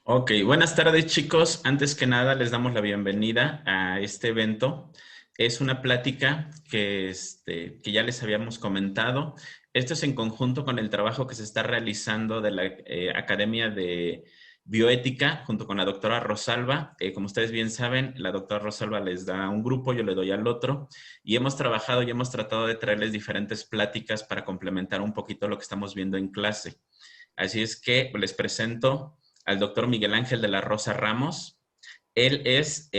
Ok, buenas tardes chicos. Antes que nada les damos la bienvenida a este evento. Es una plática que ya les habíamos comentado. Esto es en conjunto con el trabajo que se está realizando de la Academia de Bioética junto con la doctora Rosalba. Como ustedes bien saben, la doctora Rosalba les da un grupo, yo le doy al otro. Y hemos trabajado y hemos tratado de traerles diferentes pláticas para complementar un poquito lo que estamos viendo en clase. Así es que les presento al doctor Miguel Ángel de la Rosa Ramos. Él es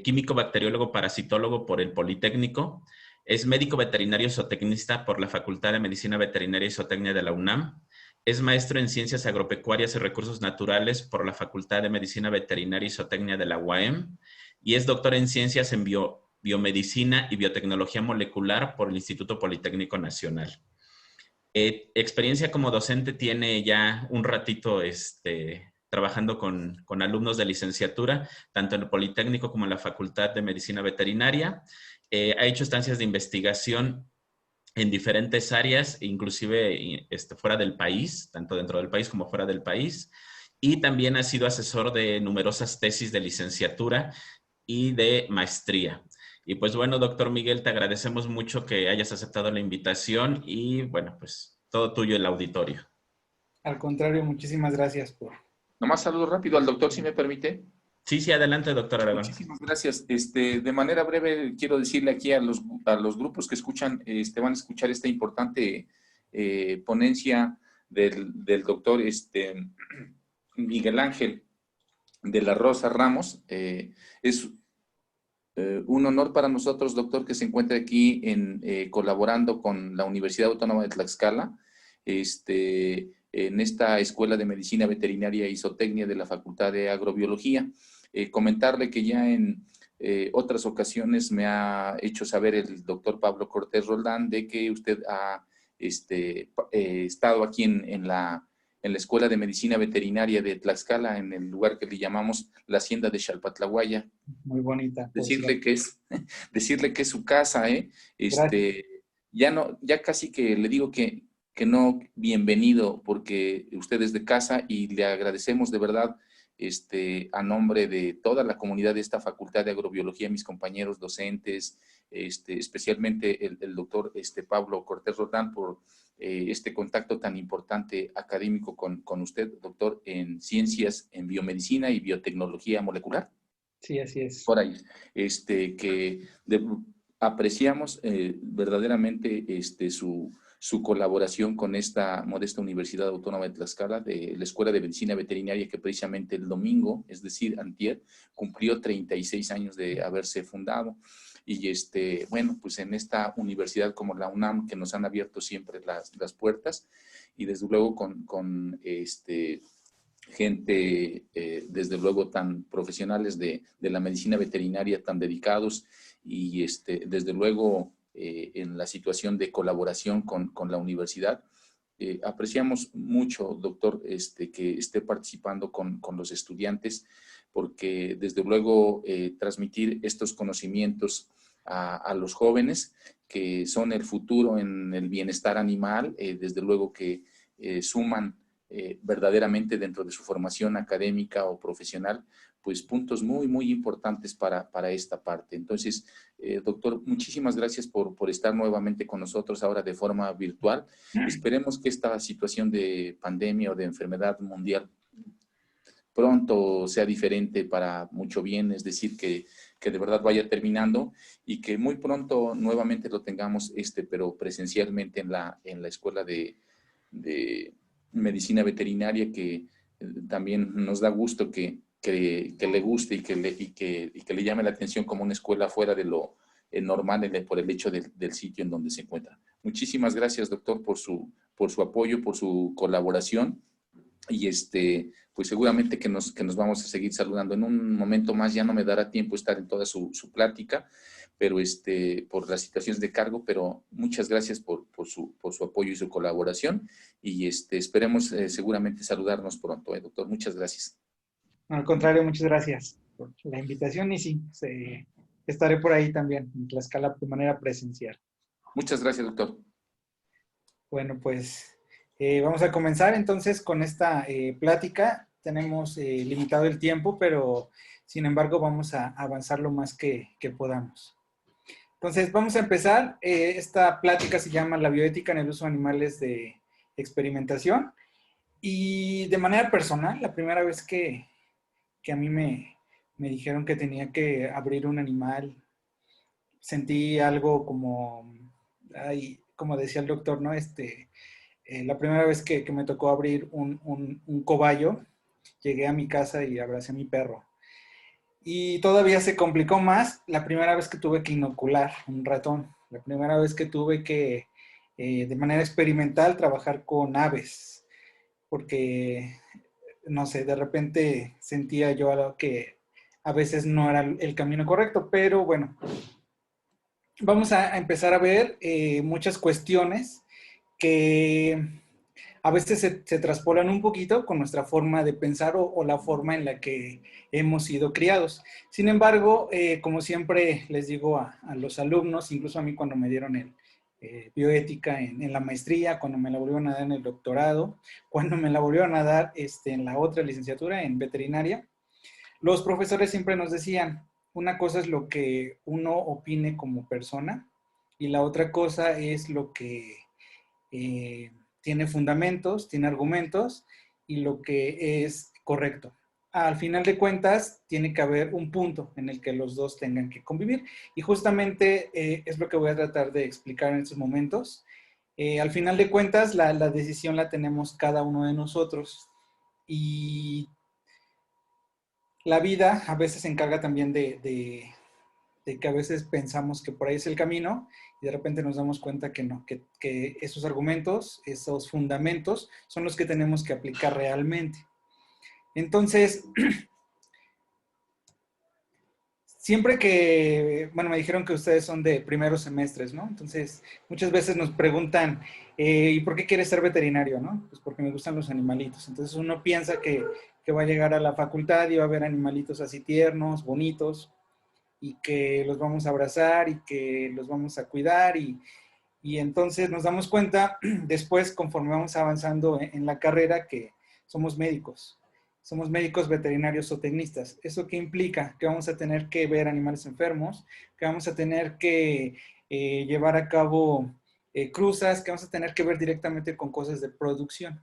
químico bacteriólogo parasitólogo por el Politécnico, es médico veterinario zootecnista por la Facultad de Medicina Veterinaria y Zootecnia de la UNAM, es maestro en Ciencias Agropecuarias y Recursos Naturales por la Facultad de Medicina Veterinaria y Zootecnia de la UAM y es doctor en Ciencias en Biomedicina y Biotecnología Molecular por el Instituto Politécnico Nacional. Experiencia como docente tiene ya un ratito trabajando con alumnos de licenciatura, tanto en el Politécnico como en la Facultad de Medicina Veterinaria. Ha hecho estancias de investigación en diferentes áreas, inclusive fuera del país, tanto dentro del país como fuera del país. Y también ha sido asesor de numerosas tesis de licenciatura y de maestría. Y pues bueno, doctor Miguel, te agradecemos mucho que hayas aceptado la invitación y bueno, pues todo tuyo el auditorio. Al contrario, muchísimas gracias por... Nomás saludo rápido al doctor, si me permite. Sí, sí, adelante, doctor Aragón. Muchísimas gracias. De manera breve, quiero decirle aquí a los grupos que escuchan, van a escuchar esta importante ponencia del doctor Miguel Ángel de la Rosa Ramos. Es un honor para nosotros, doctor, que se encuentre aquí colaborando con la Universidad Autónoma de Tlaxcala, en esta Escuela de Medicina Veterinaria y Zootecnia de la Facultad de Agrobiología. Comentarle que ya en otras ocasiones me ha hecho saber el doctor Pablo Cortés Roldán de que usted ha estado aquí en la Escuela de Medicina Veterinaria de Tlaxcala, en el lugar que le llamamos la Hacienda de Xalpatlahuaya. Muy bonita, por Decirle cierto. que es, decirle que es su casa, ¿eh? Gracias. Ya no, ya casi que le digo que no, bienvenido, porque usted es de casa y le agradecemos de verdad, a nombre de toda la comunidad de esta Facultad de Agrobiología, mis compañeros docentes, especialmente el doctor Pablo Cortés Roldán, por este contacto tan importante académico con usted, doctor, en ciencias, en biomedicina y biotecnología molecular. Sí, así es. Por ahí, que apreciamos verdaderamente su colaboración con esta modesta Universidad Autónoma de Tlaxcala, de la Escuela de Medicina Veterinaria, que precisamente el domingo, es decir, antier, cumplió 36 años de haberse fundado. Y bueno, pues en esta universidad como la UNAM, que nos han abierto siempre las puertas, y desde luego con gente, desde luego, tan profesionales de la medicina veterinaria, tan dedicados y, desde luego, en la situación de colaboración con la universidad. Apreciamos mucho, doctor, que esté participando con los estudiantes, porque, desde luego, transmitir estos conocimientos a los jóvenes, que son el futuro en el bienestar animal, desde luego que suman verdaderamente dentro de su formación académica o profesional, pues puntos muy, muy importantes para esta parte. Entonces, doctor, muchísimas gracias por estar nuevamente con nosotros ahora de forma virtual. Esperemos que esta situación de pandemia o de enfermedad mundial pronto sea diferente para mucho bien, es decir, que de verdad vaya terminando y que muy pronto nuevamente lo tengamos, pero presencialmente en la escuela de medicina veterinaria, que también nos da gusto que le guste y que le llame la atención como una escuela fuera de lo normal por el hecho del sitio en donde se encuentra. Muchísimas gracias, doctor, por su apoyo, por su colaboración y pues seguramente que nos vamos a seguir saludando. En un momento más ya no me dará tiempo estar en toda su plática, pero por las situaciones de cargo, pero muchas gracias por su apoyo y su colaboración y esperemos seguramente saludarnos pronto, doctor. Muchas gracias. Al contrario, muchas gracias por la invitación y sí, estaré por ahí también, en Tlaxcala de manera presencial. Muchas gracias, doctor. Bueno, pues vamos a comenzar entonces con esta plática. tenemos limitado el tiempo, pero sin embargo vamos a avanzar lo más que podamos. Entonces, vamos a empezar. Esta plática se llama La bioética en el uso de animales de experimentación. Y de manera personal, la primera vez que a mí me dijeron que tenía que abrir un animal, sentí algo como, como decía el doctor, ¿no? La primera vez que me tocó abrir un cobayo, llegué a mi casa y abracé a mi perro. Y todavía se complicó más la primera vez que tuve que inocular un ratón, la primera vez que tuve que, de manera experimental, trabajar con aves, porque, no sé, de repente sentía yo algo que a veces no era el camino correcto, pero bueno, vamos a empezar a ver muchas cuestiones que a veces se traspolan un poquito con nuestra forma de pensar o la forma en la que hemos sido criados. Sin embargo, como siempre les digo a los alumnos, incluso a mí cuando me dieron bioética en la maestría, cuando me la volvieron a dar en el doctorado, cuando me la volvieron a dar en la otra licenciatura en veterinaria, los profesores siempre nos decían, una cosa es lo que uno opine como persona y la otra cosa es lo que tiene fundamentos, tiene argumentos y lo que es correcto. Al final de cuentas, tiene que haber un punto en el que los dos tengan que convivir y justamente es lo que voy a tratar de explicar en estos momentos. Al final de cuentas, la decisión la tenemos cada uno de nosotros y la vida a veces se encarga también de que a veces pensamos que por ahí es el camino y de repente nos damos cuenta que no, que esos argumentos, esos fundamentos son los que tenemos que aplicar realmente. Entonces, siempre que, bueno, me dijeron que ustedes son de primeros semestres, ¿no? Entonces, muchas veces nos preguntan, ¿y por qué quieres ser veterinario, no? Pues porque me gustan los animalitos. Entonces, uno piensa que va a llegar a la facultad y va a ver animalitos así tiernos, bonitos, y que los vamos a abrazar y que los vamos a cuidar y entonces nos damos cuenta después conforme vamos avanzando en la carrera que somos médicos veterinarios zootecnistas. ¿Eso qué implica? Que vamos a tener que ver animales enfermos, que vamos a tener que llevar a cabo cruzas, que vamos a tener que ver directamente con cosas de producción.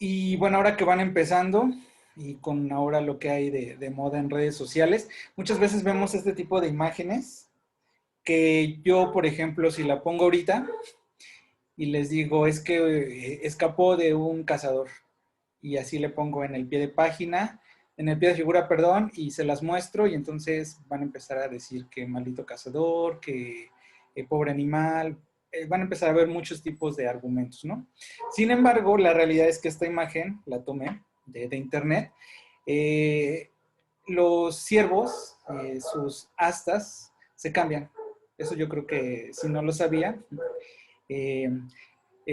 Y bueno, ahora que van empezando y con ahora lo que hay de moda en redes sociales, muchas veces vemos este tipo de imágenes que yo, por ejemplo, si la pongo ahorita y les digo, es que escapó de un cazador y así le pongo en el pie de página, en el pie de figura, perdón, y se las muestro y entonces van a empezar a decir que maldito cazador, que pobre animal, van a empezar a ver muchos tipos de argumentos, ¿no? Sin embargo, la realidad es que esta imagen la tomé de internet. Los ciervos, sus astas, se cambian. Eso yo creo que si no lo sabía,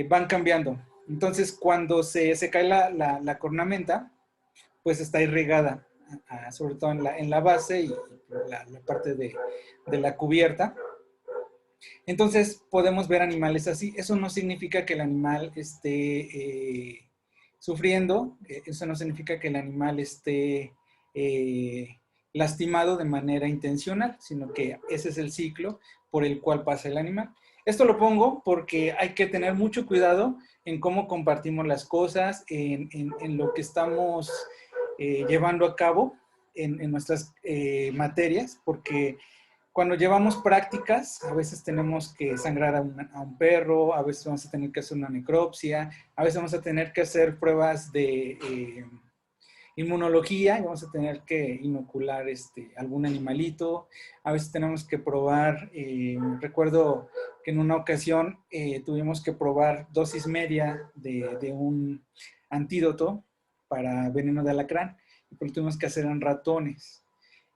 van cambiando. Entonces, cuando se cae la cornamenta, pues está irrigada, sobre todo en la base y la parte de la cubierta. Entonces, podemos ver animales así. Eso no significa que el animal esté sufriendo, eso no significa que el animal esté lastimado de manera intencional, sino que ese es el ciclo por el cual pasa el animal. Esto lo pongo porque hay que tener mucho cuidado en cómo compartimos las cosas, en lo que estamos llevando a cabo en nuestras materias, porque cuando llevamos prácticas, a veces tenemos que sangrar a un perro, a veces vamos a tener que hacer una necropsia, a veces vamos a tener que hacer pruebas de inmunología y vamos a tener que inocular algún animalito, a veces tenemos que probar, recuerdo que en una ocasión tuvimos que probar dosis media de un antídoto para veneno de alacrán, y lo tuvimos que hacer en ratones.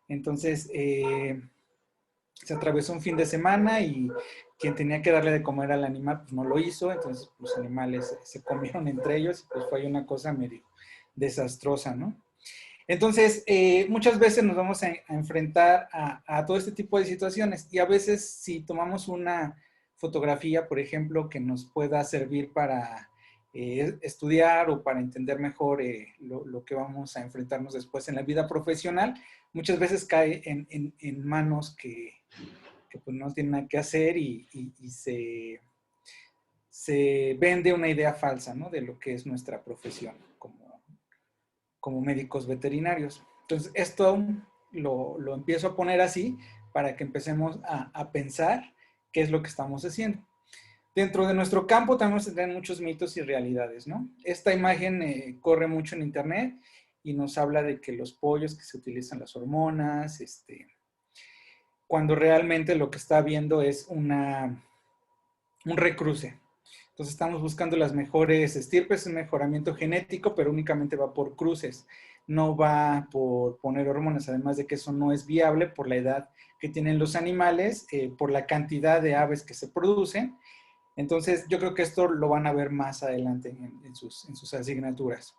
Entonces, se atravesó un fin de semana y quien tenía que darle de comer al animal, pues no lo hizo, entonces los animales se comieron entre ellos, pues fue una medio desastrosa, ¿no? Entonces, muchas veces nos vamos a enfrentar a todo este tipo de situaciones y a veces si tomamos una fotografía, por ejemplo, que nos pueda servir para estudiar o para entender mejor lo que vamos a enfrentarnos después en la vida profesional, muchas veces cae en manos que pues no tienen nada que hacer y se vende una idea falsa, ¿no?, de lo que es nuestra profesión como médicos veterinarios. Entonces, esto lo empiezo a poner así para que empecemos a pensar qué es lo que estamos haciendo. Dentro de nuestro campo también se tienen muchos mitos y realidades, ¿no? Esta imagen corre mucho en internet y nos habla de que los pollos, que se utilizan las hormonas, cuando realmente lo que está viendo es un recruce. Entonces estamos buscando las mejores estirpes, un mejoramiento genético, pero únicamente va por cruces, no va por poner hormonas, además de que eso no es viable por la edad que tienen los animales, por la cantidad de aves que se producen. Entonces yo creo que esto lo van a ver más adelante en sus asignaturas.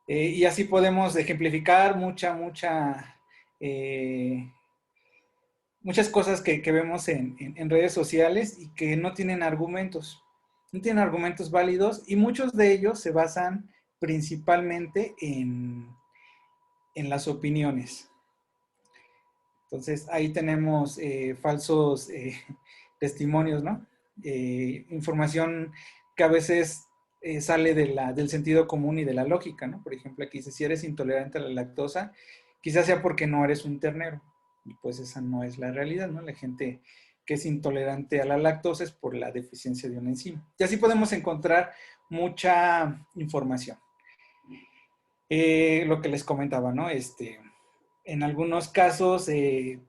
Y así podemos ejemplificar muchas cosas que vemos en redes sociales y que no tienen argumentos. No tienen argumentos válidos y muchos de ellos se basan principalmente en las opiniones. Entonces, ahí tenemos falsos testimonios, ¿no? Información que a veces sale del sentido común y de la lógica, ¿no? Por ejemplo, aquí dice, si eres intolerante a la lactosa, quizás sea porque no eres un ternero. Y pues esa no es la realidad, ¿no? La gente que es intolerante a la lactosa es por la deficiencia de una enzima. Y así podemos encontrar mucha información. Lo que les comentaba, ¿no? En algunos casos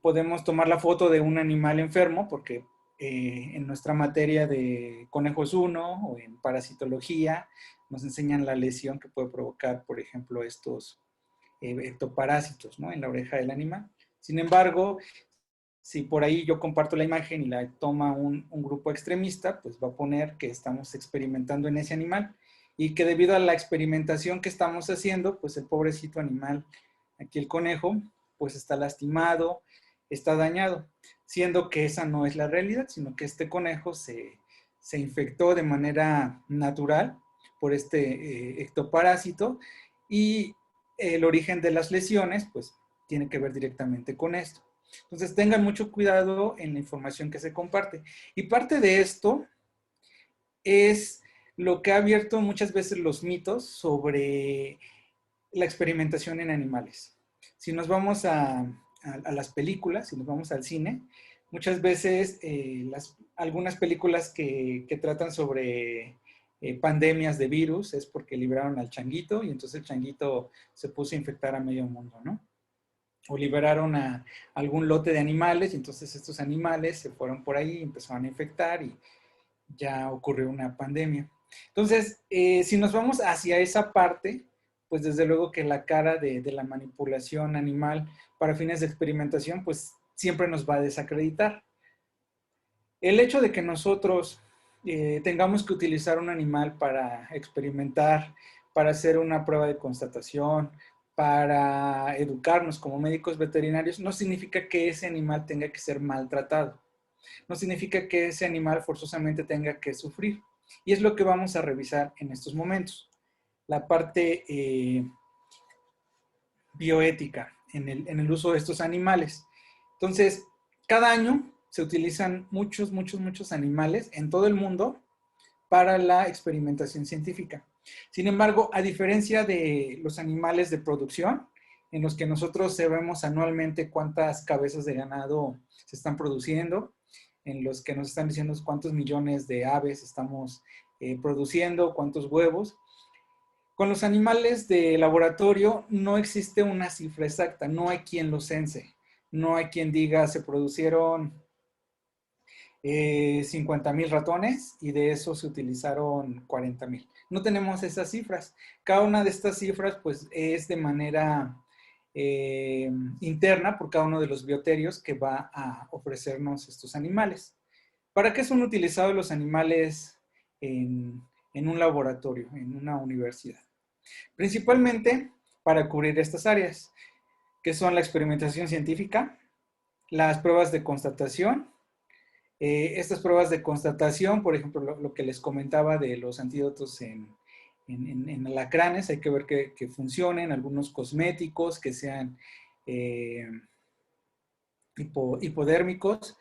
podemos tomar la foto de un animal enfermo porque en nuestra materia de conejos 1 o en parasitología nos enseñan la lesión que puede provocar, por ejemplo, estos ectoparásitos, ¿no?, en la oreja del animal. Sin embargo, si por ahí yo comparto la imagen y la toma un grupo extremista, pues va a poner que estamos experimentando en ese animal y que debido a la experimentación que estamos haciendo, pues el pobrecito animal, aquí el conejo, pues está lastimado, está dañado, siendo que esa no es la realidad, sino que este conejo se infectó de manera natural por este ectoparásito y el origen de las lesiones, pues tiene que ver directamente con esto. Entonces, tengan mucho cuidado en la información que se comparte. Y parte de esto es lo que ha abierto muchas veces los mitos sobre la experimentación en animales. Si nos vamos a las películas, si nos vamos al cine, muchas veces algunas películas que tratan sobre pandemias de virus es porque liberaron al changuito y entonces el changuito se puso a infectar a medio mundo, ¿no? O liberaron a algún lote de animales y entonces estos animales se fueron por ahí, empezaron a infectar y ya ocurrió una pandemia. Entonces, si nos vamos hacia esa parte, pues desde luego que la cara de la manipulación animal para fines de experimentación, pues siempre nos va a desacreditar. El hecho de que nosotros tengamos que utilizar un animal para experimentar, para hacer una prueba de constatación, para educarnos como médicos veterinarios, no significa que ese animal tenga que ser maltratado. No significa que ese animal forzosamente tenga que sufrir. Y es lo que vamos a revisar en estos momentos. La parte bioética en el uso de estos animales. Entonces, cada año se utilizan muchos animales en todo el mundo para la experimentación científica. Sin embargo, a diferencia de los animales de producción, en los que nosotros sabemos anualmente cuántas cabezas de ganado se están produciendo, en los que nos están diciendo cuántos millones de aves estamos produciendo, cuántos huevos. Con los animales de laboratorio no existe una cifra exacta, no hay quien los cense, no hay quien diga se producieron 50,000 ratones y de eso se utilizaron 40,000. No tenemos esas cifras. Cada una de estas cifras pues es de manera interna por cada uno de los bioterios que va a ofrecernos estos animales. ¿Para qué son utilizados los animales en un laboratorio, en una universidad? Principalmente para cubrir estas áreas, que son la experimentación científica, las pruebas de constatación Estas pruebas de constatación, por ejemplo, lo que les comentaba de los antídotos en alacranes, hay que ver que funcionen, algunos cosméticos que sean hipodérmicos.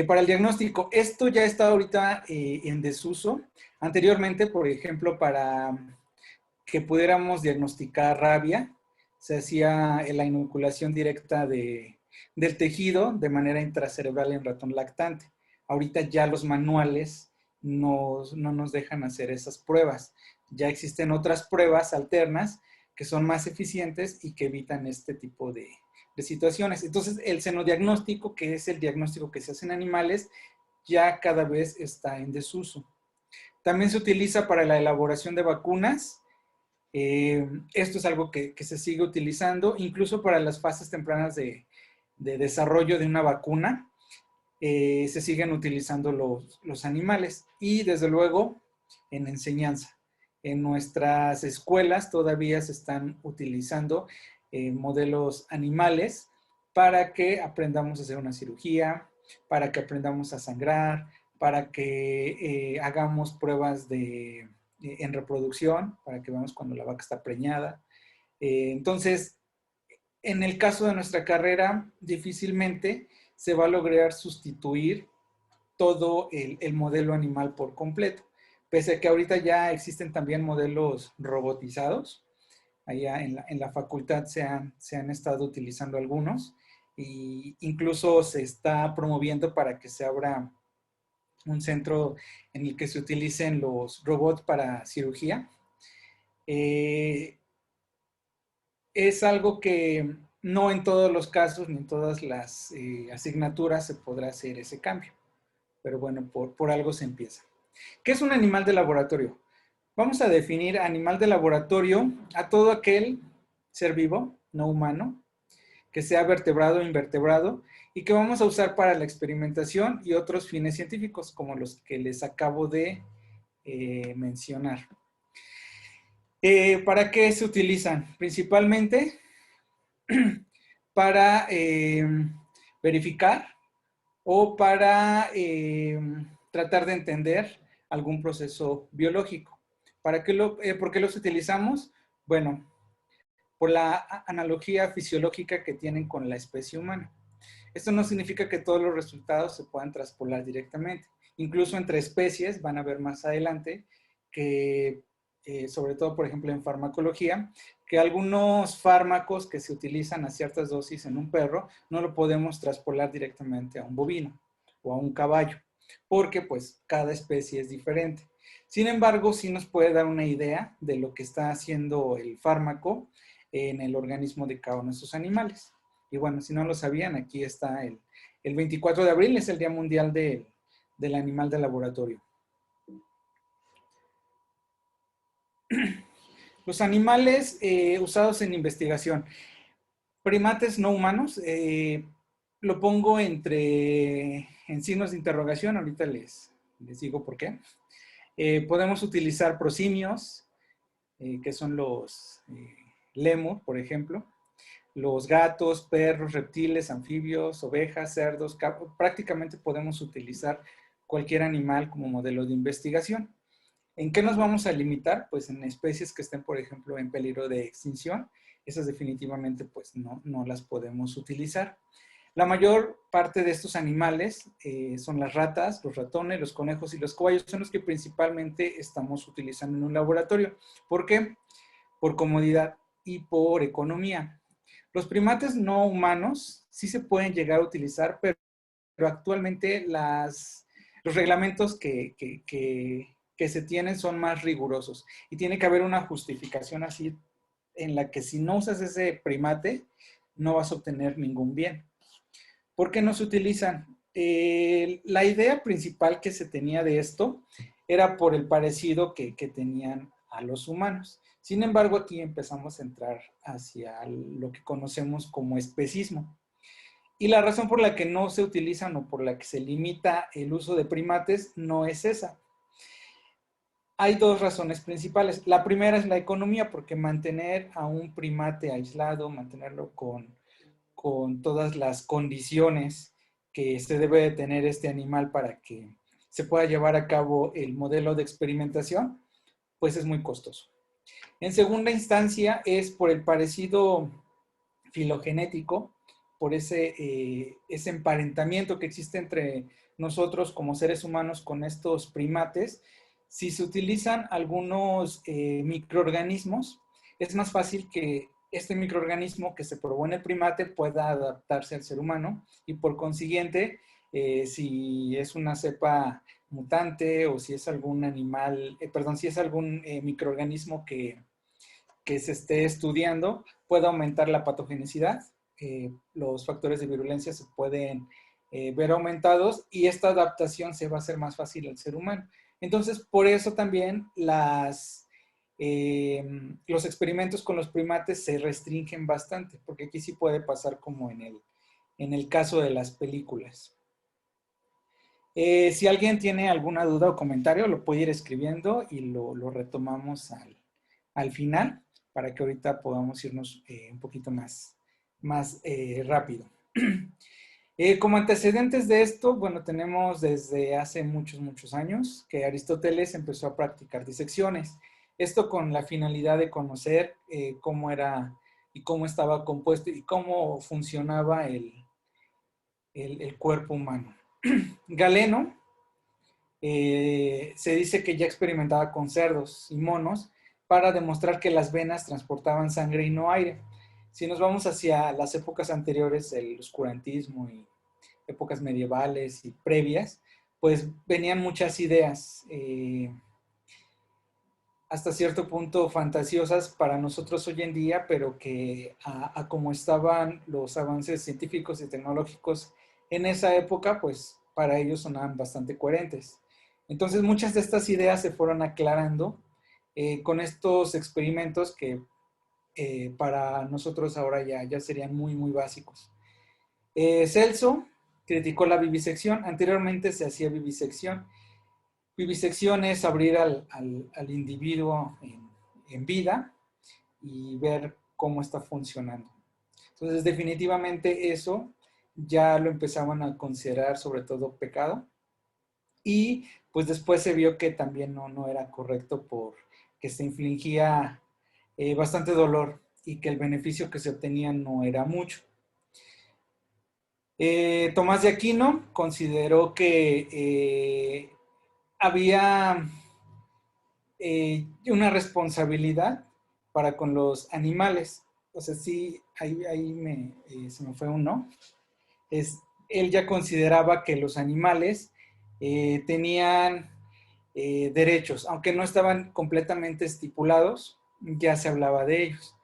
Para el diagnóstico, esto ya está ahorita en desuso. Anteriormente, por ejemplo, para que pudiéramos diagnosticar rabia, se hacía la inoculación directa del tejido de manera intracerebral en ratón lactante. Ahorita ya los manuales no nos dejan hacer esas pruebas. Ya existen otras pruebas alternas que son más eficientes y que evitan este tipo de situaciones. Entonces, el senodiagnóstico, que es el diagnóstico que se hace en animales, ya cada vez está en desuso. También se utiliza para la elaboración de vacunas. Esto es algo que se sigue utilizando, incluso para las fases tempranas de desarrollo de una vacuna, se siguen utilizando los animales. Y desde luego, en enseñanza. En nuestras escuelas todavía se están utilizando modelos animales para que aprendamos a hacer una cirugía, para que aprendamos a sangrar, para que hagamos pruebas en reproducción, para que veamos cuando la vaca está preñada. Entonces, en el caso de nuestra carrera, difícilmente se va a lograr sustituir todo el modelo animal por completo. Pese a que ahorita ya existen también modelos robotizados, allá en la facultad se han estado utilizando algunos, e incluso se está promoviendo para que se abra un centro en el que se utilicen los robots para cirugía. Es algo que no en todos los casos ni en todas las asignaturas se podrá hacer ese cambio. Pero bueno, por algo se empieza. ¿Qué es un animal de laboratorio? Vamos a definir animal de laboratorio a todo aquel ser vivo, no humano, que sea vertebrado o invertebrado y que vamos a usar para la experimentación y otros fines científicos, como los que les acabo de mencionar. ¿Para qué se utilizan? Principalmente para verificar o para tratar de entender algún proceso biológico. ¿Por qué los utilizamos? Bueno, por la analogía fisiológica que tienen con la especie humana. Esto no significa que todos los resultados se puedan traspolar directamente. Incluso entre especies, van a ver más adelante, que sobre todo, por ejemplo, en farmacología, que algunos fármacos que se utilizan a ciertas dosis en un perro no lo podemos traspolar directamente a un bovino o a un caballo, porque pues cada especie es diferente. Sin embargo, sí nos puede dar una idea de lo que está haciendo el fármaco en el organismo de cada uno de esos animales. Y bueno, si no lo sabían, aquí está el 24 de abril, es el Día Mundial del Animal de Laboratorio. Los animales usados en investigación. Primates no humanos, lo pongo en signos de interrogación, ahorita les digo por qué. Podemos utilizar prosimios, que son los lémur, por ejemplo. Los gatos, perros, reptiles, anfibios, ovejas, cerdos, prácticamente podemos utilizar cualquier animal como modelo de investigación. ¿En qué nos vamos a limitar? Pues en especies que estén, por ejemplo, en peligro de extinción. Esas definitivamente pues no las podemos utilizar. La mayor parte de estos animales son las ratas, los ratones, los conejos y los cobayos, son los que principalmente estamos utilizando en un laboratorio. ¿Por qué? Por comodidad y por economía. Los primates no humanos sí se pueden llegar a utilizar, pero actualmente los reglamentos que se tienen son más rigurosos y tiene que haber una justificación así en la que si no usas ese primate no vas a obtener ningún bien. ¿Por qué no se utilizan? La idea principal que se tenía de esto era por el parecido que tenían a los humanos. Sin embargo, aquí empezamos a entrar hacia lo que conocemos como especismo. Y la razón por la que no se utilizan o por la que se limita el uso de primates no es esa. Hay dos razones principales. La primera es la economía, porque mantener a un primate aislado, mantenerlo con todas las condiciones que se debe de tener este animal para que se pueda llevar a cabo el modelo de experimentación, pues es muy costoso. En segunda instancia es por el parecido filogenético, por ese emparentamiento que existe entre nosotros como seres humanos con estos primates. Si se utilizan algunos microorganismos, es más fácil que este microorganismo que se probó en el primate pueda adaptarse al ser humano y por consiguiente, si es una cepa mutante o si es algún animal, si es algún microorganismo que se esté estudiando, puede aumentar la patogenicidad, los factores de virulencia se pueden ver aumentados y esta adaptación se va a hacer más fácil al ser humano. Entonces, por eso también los experimentos con los primates se restringen bastante, porque aquí sí puede pasar como en el caso de las películas. Si alguien tiene alguna duda o comentario, lo puede ir escribiendo y lo retomamos al final, para que ahorita podamos irnos un poquito más rápido. Como antecedentes de esto, bueno, tenemos desde hace muchos años que Aristóteles empezó a practicar disecciones. Esto con la finalidad de conocer cómo era y cómo estaba compuesto y cómo funcionaba el cuerpo humano. Galeno se dice que ya experimentaba con cerdos y monos para demostrar que las venas transportaban sangre y no aire. Si nos vamos hacia las épocas anteriores, el oscurantismo y épocas medievales y previas, pues venían muchas ideas hasta cierto punto fantasiosas para nosotros hoy en día, pero que a como estaban los avances científicos y tecnológicos en esa época, pues para ellos sonaban bastante coherentes. Entonces muchas de estas ideas se fueron aclarando con estos experimentos que para nosotros ahora ya serían muy básicos. Celso criticó la vivisección. Anteriormente se hacía vivisección. Vivisección es abrir al individuo en vida y ver cómo está funcionando. Entonces, definitivamente eso ya lo empezaban a considerar sobre todo pecado. Y pues después se vio que también no era correcto porque se infligía bastante dolor y que el beneficio que se obtenía no era mucho. Tomás de Aquino consideró que había una responsabilidad para con los animales. O sea, sí, ahí se me fue un no. Él ya consideraba que los animales tenían derechos, aunque no estaban completamente estipulados, ya se hablaba de ellos.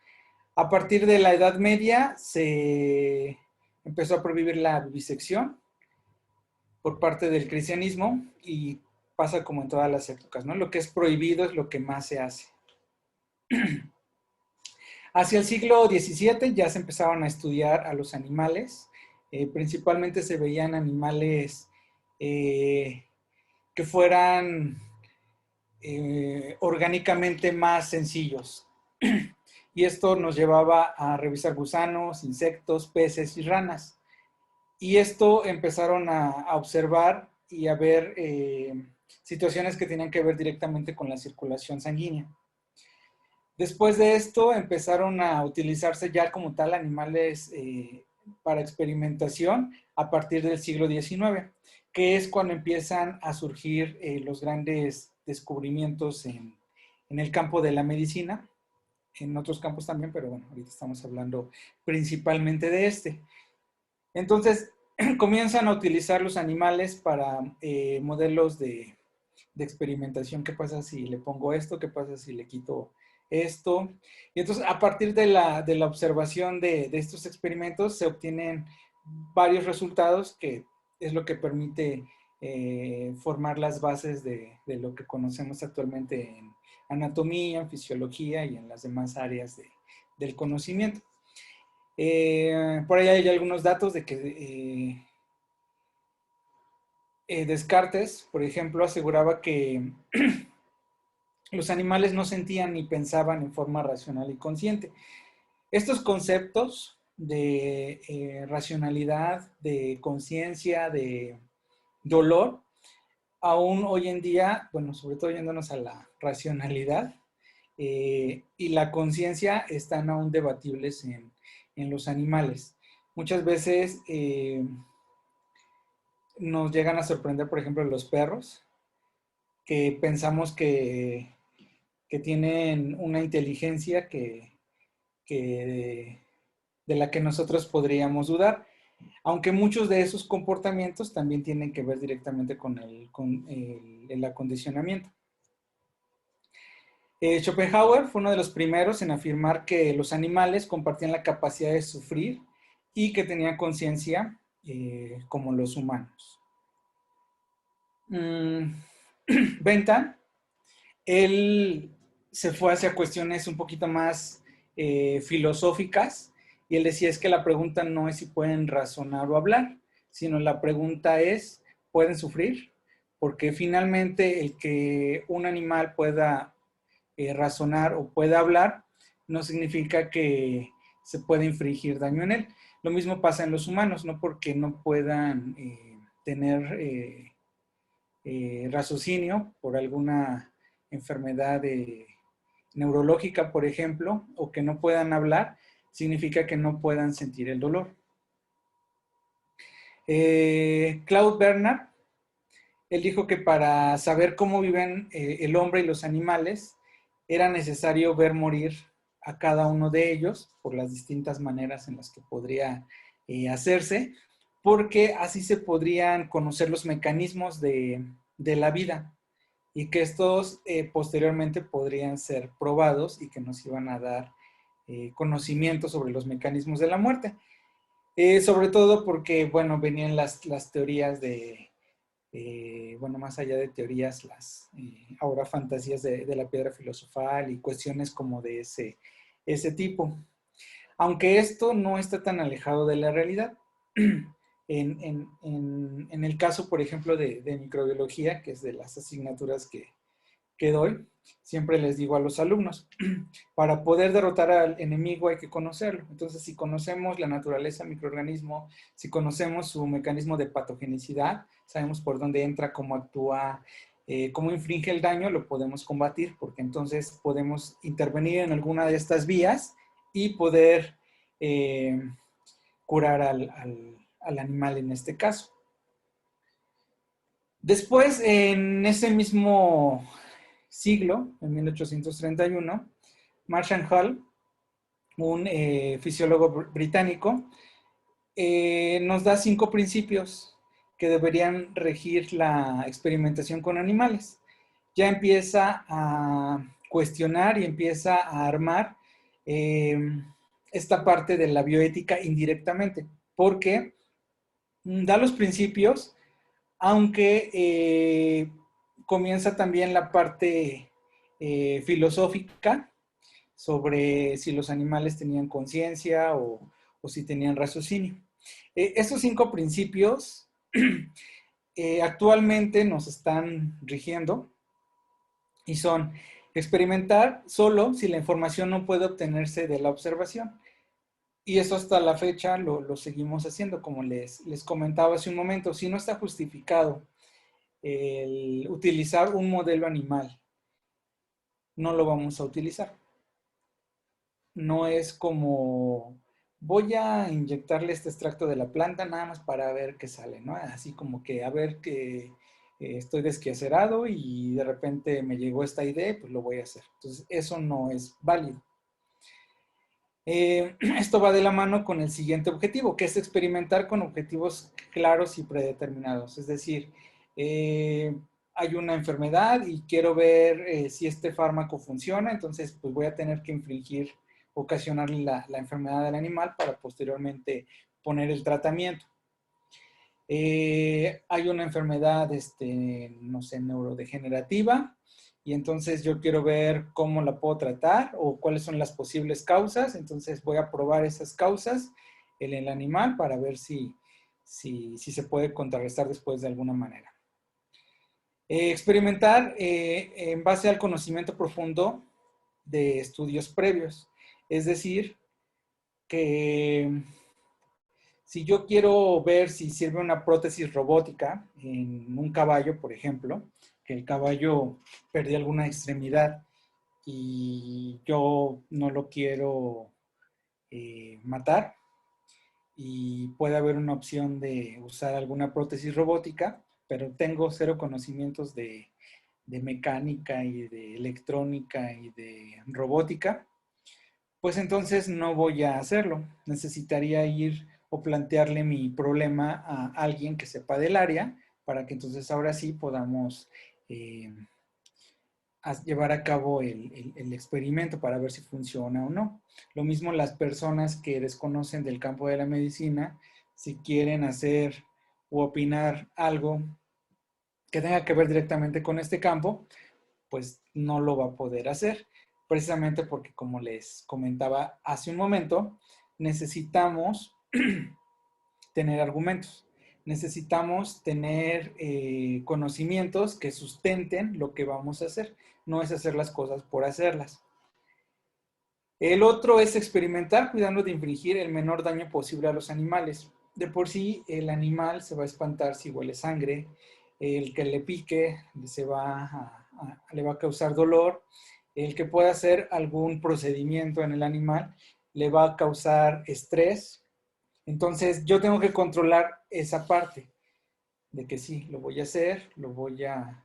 A partir de la Edad Media se empezó a prohibir la vivisección por parte del cristianismo y pasa como en todas las épocas, ¿no? Lo que es prohibido es lo que más se hace. Hacia el siglo XVII ya se empezaron a estudiar a los animales, principalmente se veían animales que fueran orgánicamente más sencillos. Y esto nos llevaba a revisar gusanos, insectos, peces y ranas. Y esto empezaron a observar y a ver situaciones que tenían que ver directamente con la circulación sanguínea. Después de esto empezaron a utilizarse ya como tal animales para experimentación a partir del siglo XIX, que es cuando empiezan a surgir los grandes descubrimientos en el campo de la medicina, en otros campos también, pero bueno, ahorita estamos hablando principalmente de este. Entonces, comienzan a utilizar los animales para modelos de experimentación. ¿Qué pasa si le pongo esto? ¿Qué pasa si le quito esto? Y entonces, a partir de la observación de estos experimentos, se obtienen varios resultados que es lo que permite formar las bases de lo que conocemos actualmente en anatomía, en fisiología y en las demás áreas del conocimiento. Por ahí hay algunos datos de que Descartes, por ejemplo, aseguraba que los animales no sentían ni pensaban en forma racional y consciente. Estos conceptos racionalidad, de conciencia, de dolor, aún hoy en día, bueno, sobre todo yéndonos a la racionalidad y la conciencia están aún debatibles en los animales. Muchas veces nos llegan a sorprender, por ejemplo, los perros, que pensamos que tienen una inteligencia de la que nosotros podríamos dudar, aunque muchos de esos comportamientos también tienen que ver directamente con el acondicionamiento. Schopenhauer fue uno de los primeros en afirmar que los animales compartían la capacidad de sufrir y que tenían conciencia como los humanos. Bentham, él se fue hacia cuestiones un poquito más filosóficas y él decía es que la pregunta no es si pueden razonar o hablar, sino la pregunta es, ¿pueden sufrir? Porque finalmente el que un animal pueda razonar o pueda hablar no significa que se pueda infligir daño en él. Lo mismo pasa en los humanos, no porque no puedan tener raciocinio por alguna enfermedad neurológica, por ejemplo, o que no puedan hablar, significa que no puedan sentir el dolor. Claude Bernard, él dijo que para saber cómo viven el hombre y los animales, era necesario ver morir a cada uno de ellos por las distintas maneras en las que podría hacerse, porque así se podrían conocer los mecanismos de la vida y que estos posteriormente podrían ser probados y que nos iban a dar conocimiento sobre los mecanismos de la muerte. Sobre todo porque, bueno, venían las teorías de, bueno, más allá de teorías, las ahora fantasías de la piedra filosofal y cuestiones como de ese tipo. Aunque esto no está tan alejado de la realidad. En el caso, por ejemplo, de microbiología, que es de las asignaturas que doy, siempre les digo a los alumnos, para poder derrotar al enemigo hay que conocerlo. Entonces, si conocemos la naturaleza del microorganismo, si conocemos su mecanismo de patogenicidad, sabemos por dónde entra, cómo actúa, cómo inflige el daño, lo podemos combatir, porque entonces podemos intervenir en alguna de estas vías y poder curar al animal en este caso. Después, en ese mismo siglo, en 1831, Marshall Hall, un fisiólogo británico, nos da 5 principios que deberían regir la experimentación con animales. Ya empieza a cuestionar y empieza a armar esta parte de la bioética indirectamente, porque da los principios, aunque comienza también la parte filosófica sobre si los animales tenían conciencia o si tenían raciocinio. Estos 5 principios actualmente nos están rigiendo y son experimentar solo si la información no puede obtenerse de la observación. Y eso hasta la fecha lo seguimos haciendo, como les comentaba hace un momento. Si no está justificado el utilizar un modelo animal, no lo vamos a utilizar. No es como voy a inyectarle este extracto de la planta nada más para ver qué sale, ¿no? Así como que a ver que estoy desquacerado y de repente me llegó esta idea, pues lo voy a hacer. Entonces, eso no es válido. Esto va de la mano con el siguiente objetivo, que es experimentar con objetivos claros y predeterminados. Es decir, hay una enfermedad y quiero ver si este fármaco funciona, entonces pues voy a tener que ocasionarle la enfermedad al animal para posteriormente poner el tratamiento. Hay una enfermedad, no sé, neurodegenerativa, y entonces yo quiero ver cómo la puedo tratar o cuáles son las posibles causas. Entonces voy a probar esas causas en el animal para ver si se puede contrarrestar después de alguna manera. Experimentar en base al conocimiento profundo de estudios previos. Es decir, que si yo quiero ver si sirve una prótesis robótica en un caballo, por ejemplo, que el caballo perdió alguna extremidad y yo no lo quiero matar, y puede haber una opción de usar alguna prótesis robótica, pero tengo cero conocimientos de mecánica y de electrónica y de robótica, pues entonces no voy a hacerlo. Necesitaría ir o plantearle mi problema a alguien que sepa del área para que entonces ahora sí podamos llevar a cabo el experimento para ver si funciona o no. Lo mismo las personas que desconocen del campo de la medicina, si quieren hacer o opinar algo que tenga que ver directamente con este campo, pues no lo va a poder hacer, precisamente porque, como les comentaba hace un momento, necesitamos tener argumentos, necesitamos tener conocimientos que sustenten lo que vamos a hacer, no es hacer las cosas por hacerlas. El otro es experimentar cuidando de infligir el menor daño posible a los animales. De por sí, el animal se va a espantar si huele sangre, el que le pique le va a causar dolor, el que pueda hacer algún procedimiento en el animal le va a causar estrés. Entonces, yo tengo que controlar esa parte de que sí, lo voy a hacer, lo voy a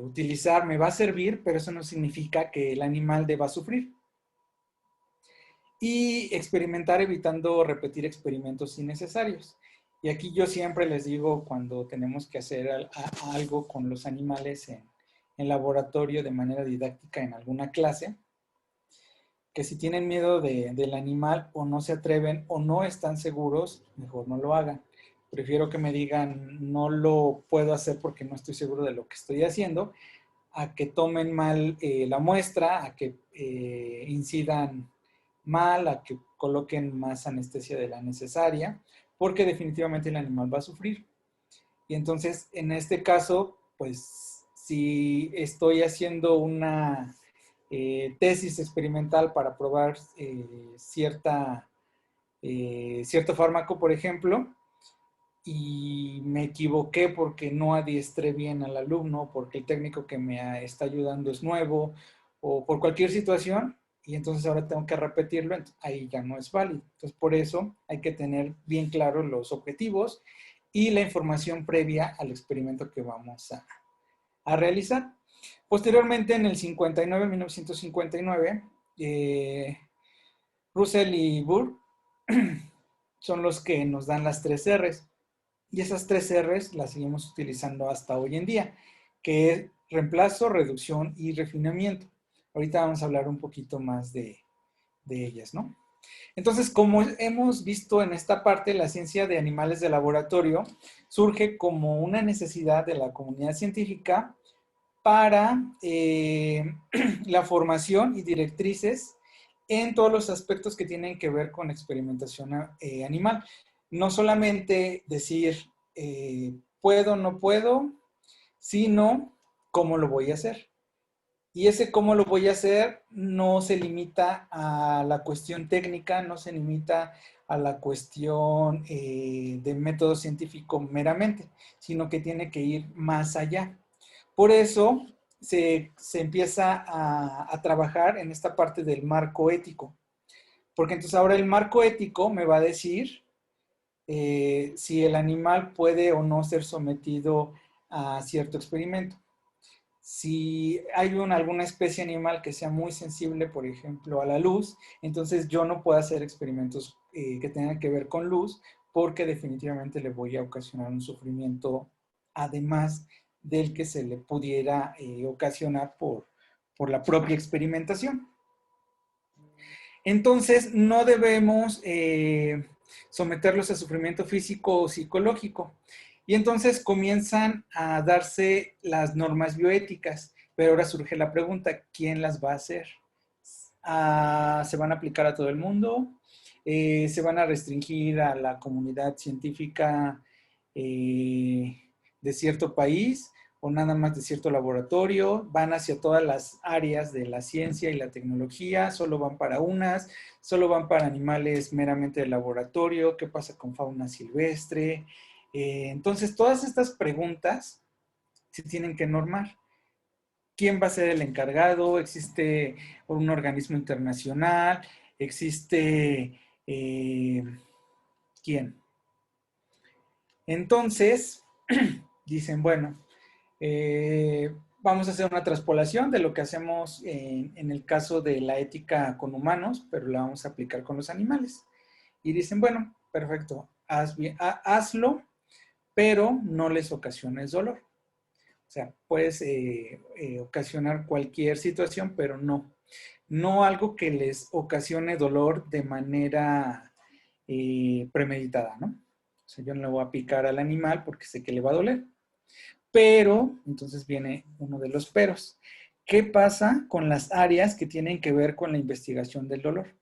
utilizar, me va a servir, pero eso no significa que el animal deba sufrir. Y experimentar evitando repetir experimentos innecesarios. Y aquí yo siempre les digo, cuando tenemos que hacer algo con los animales en laboratorio de manera didáctica en alguna clase, que si tienen miedo del animal o no se atreven o no están seguros, mejor no lo hagan. Prefiero que me digan, no lo puedo hacer porque no estoy seguro de lo que estoy haciendo, a que tomen mal la muestra, a que incidan mal, a que coloquen más anestesia de la necesaria, porque definitivamente el animal va a sufrir. Y entonces, en este caso, pues, si estoy haciendo una tesis experimental para probar cierto fármaco, por ejemplo, y me equivoqué porque no adiestré bien al alumno, porque el técnico que me está ayudando es nuevo, o por cualquier situación, y entonces ahora tengo que repetirlo, ahí ya no es válido. Entonces, por eso hay que tener bien claros los objetivos y la información previa al experimento que vamos a realizar. Posteriormente, en el 1959, Russell y Burr son los que nos dan las 3 R's. Y esas 3 R's las seguimos utilizando hasta hoy en día, que es reemplazo, reducción y refinamiento. Ahorita vamos a hablar un poquito más de ellas, ¿no? Entonces, como hemos visto en esta parte, la ciencia de animales de laboratorio surge como una necesidad de la comunidad científica para la formación y directrices en todos los aspectos que tienen que ver con experimentación animal. No solamente decir puedo, no puedo, sino cómo lo voy a hacer. Y ese cómo lo voy a hacer no se limita a la cuestión técnica, no se limita a la cuestión de método científico meramente, sino que tiene que ir más allá. Por eso se empieza a trabajar en esta parte del marco ético. Porque entonces ahora el marco ético me va a decir si el animal puede o no ser sometido a cierto experimento. Si hay alguna especie animal que sea muy sensible, por ejemplo, a la luz, entonces yo no puedo hacer experimentos que tengan que ver con luz, porque definitivamente le voy a ocasionar un sufrimiento, además del que se le pudiera ocasionar por la propia experimentación. Entonces, no debemos someterlos a sufrimiento físico o psicológico. Y entonces comienzan a darse las normas bioéticas, pero ahora surge la pregunta, ¿quién las va a hacer? ¿Se van a aplicar a todo el mundo? ¿Se van a restringir a la comunidad científica de cierto país? o nada más de cierto laboratorio, van hacia todas las áreas de la ciencia y la tecnología, solo van para unas, solo van para animales meramente de laboratorio, qué pasa con fauna silvestre. Entonces, todas estas preguntas se tienen que normar. ¿Quién va a ser el encargado? ¿Existe un organismo internacional? ¿Existe quién? Entonces, dicen, bueno, vamos a hacer una traspolación de lo que hacemos en el caso de la ética con humanos, pero la vamos a aplicar con los animales. Y dicen, bueno, perfecto, hazlo, pero no les ocasiones dolor. O sea, puedes ocasionar cualquier situación, pero no algo que les ocasione dolor de manera premeditada, ¿no? O sea, yo no le voy a picar al animal porque sé que le va a doler. Pero, entonces viene uno de los peros. ¿Qué pasa con las áreas que tienen que ver con la investigación del dolor?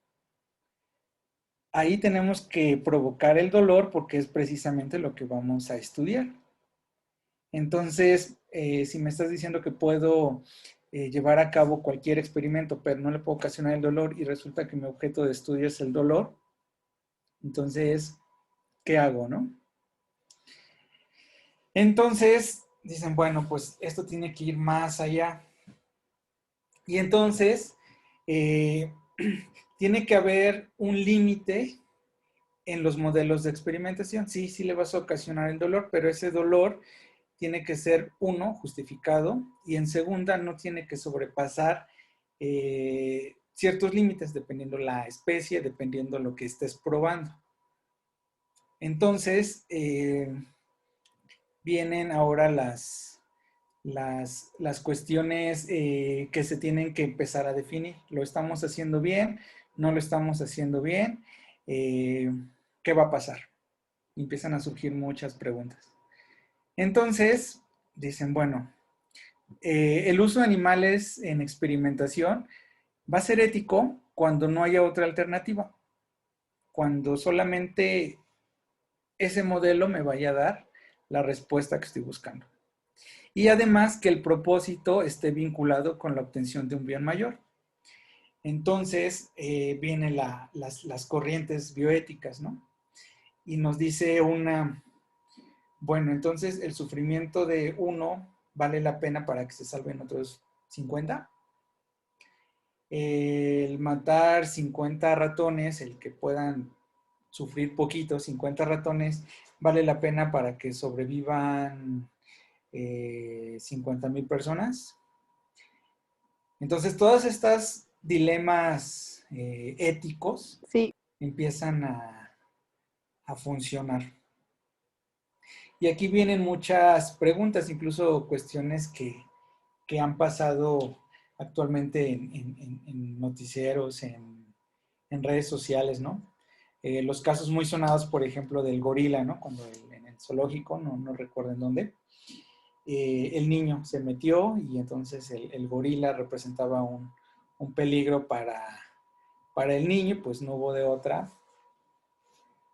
Ahí tenemos que provocar el dolor porque es precisamente lo que vamos a estudiar. Entonces, si me estás diciendo que puedo llevar a cabo cualquier experimento, pero no le puedo ocasionar el dolor y resulta que mi objeto de estudio es el dolor, entonces, ¿qué hago, no? Entonces, dicen, bueno, pues esto tiene que ir más allá. Y entonces, tiene que haber un límite en los modelos de experimentación. Sí, sí le vas a ocasionar el dolor, pero ese dolor tiene que ser, uno, justificado, y en segunda, no tiene que sobrepasar ciertos límites, dependiendo la especie, dependiendo lo que estés probando. Entonces, vienen ahora las cuestiones que se tienen que empezar a definir. ¿Lo estamos haciendo bien? ¿No lo estamos haciendo bien? ¿Qué va a pasar? Empiezan a surgir muchas preguntas. Entonces, dicen, bueno, el uso de animales en experimentación va a ser ético cuando no haya otra alternativa. Cuando solamente ese modelo me vaya a dar la respuesta que estoy buscando. Y además que el propósito esté vinculado con la obtención de un bien mayor. Entonces, vienen las corrientes bioéticas, ¿no? Y nos dice bueno, entonces el sufrimiento de uno vale la pena para que se salven otros 50. El matar 50 ratones, el que puedan sufrir poquito, 50 ratones, vale la pena para que sobrevivan 50,000 personas. Entonces, todos estos dilemas éticos Sí. empiezan a funcionar. Y aquí vienen muchas preguntas, incluso cuestiones que han pasado actualmente en noticieros, en redes sociales, ¿no? Los casos muy sonados, por ejemplo, del gorila, ¿no? Cuando en el zoológico, no recuerdo en dónde, el niño se metió y entonces el gorila representaba un peligro para el niño, pues no hubo de otra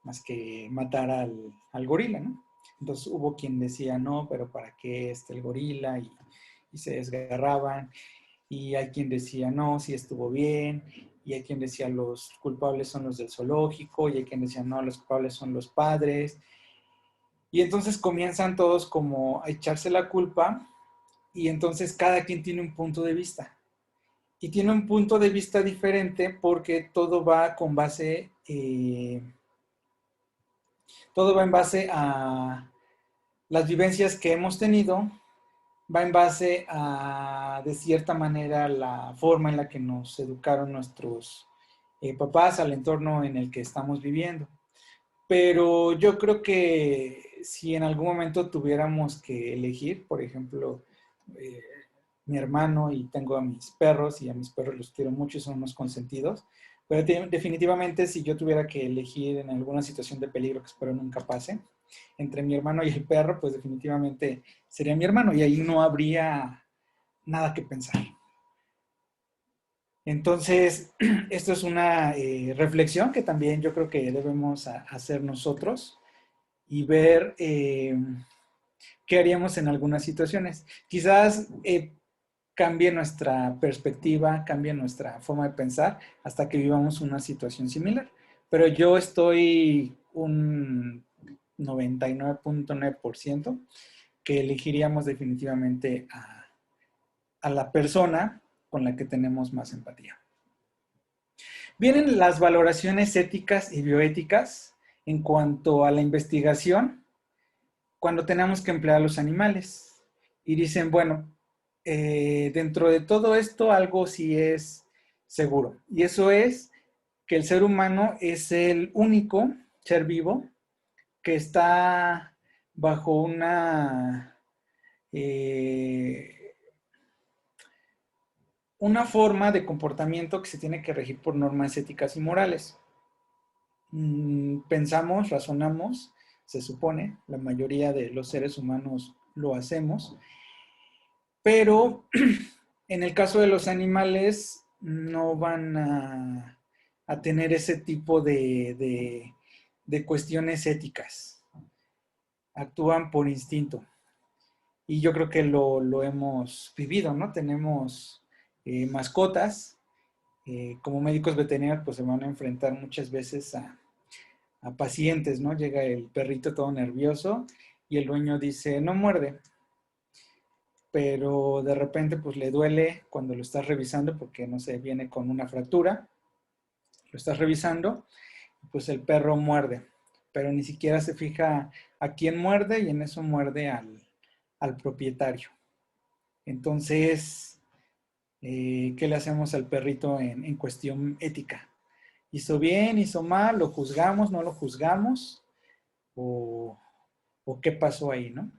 más que matar al gorila, ¿no? Entonces hubo quien decía, no, pero ¿para qué el gorila? Y se desgarraban. Y hay quien decía, no, sí estuvo bien. Y hay quien decía, los culpables son los del zoológico. Y hay quien decía, no, los culpables son los padres. Y entonces comienzan todos como a echarse la culpa. Y entonces cada quien tiene un punto de vista. Y tiene un punto de vista diferente porque todo va con base... todo va en base a las vivencias que hemos tenido, va en base a, de cierta manera, la forma en la que nos educaron nuestros papás, al entorno en el que estamos viviendo. Pero yo creo que si en algún momento tuviéramos que elegir, por ejemplo, mi hermano, y tengo a mis perros, y a mis perros los quiero mucho y son unos consentidos, pero definitivamente si yo tuviera que elegir en alguna situación de peligro que espero nunca pase, entre mi hermano y el perro, pues definitivamente sería mi hermano y ahí no habría nada que pensar. Entonces, esto es una reflexión que también yo creo que debemos hacer nosotros y ver ¿qué haríamos en algunas situaciones? Quizás cambie nuestra perspectiva, cambie nuestra forma de pensar hasta que vivamos una situación similar. Pero yo estoy un 99.9% que elegiríamos definitivamente a la persona con la que tenemos más empatía. Vienen las valoraciones éticas y bioéticas en cuanto a la investigación cuando tenemos que emplear a los animales. Y dicen, bueno, dentro de todo esto algo sí es seguro. Y eso es que el ser humano es el único ser vivo que está bajo una forma de comportamiento que se tiene que regir por normas éticas y morales. Pensamos, razonamos, se supone, la mayoría de los seres humanos lo hacemos, pero en el caso de los animales no van a tener ese tipo de cuestiones éticas. Actúan por instinto. Y yo creo que lo hemos vivido, ¿no? Tenemos mascotas. Como médicos veterinarios, pues se van a enfrentar muchas veces a pacientes, ¿no? Llega el perrito todo nervioso y el dueño dice, no muerde. Pero de repente, pues le duele cuando lo estás revisando porque, no sé, viene con una fractura. Lo estás revisando, pues el perro muerde. Pero ni siquiera se fija a quién muerde y en eso muerde al propietario. Entonces, ¿qué le hacemos al perrito en cuestión ética? ¿Hizo bien, hizo mal? ¿Lo juzgamos, no lo juzgamos? ¿O qué pasó ahí, no?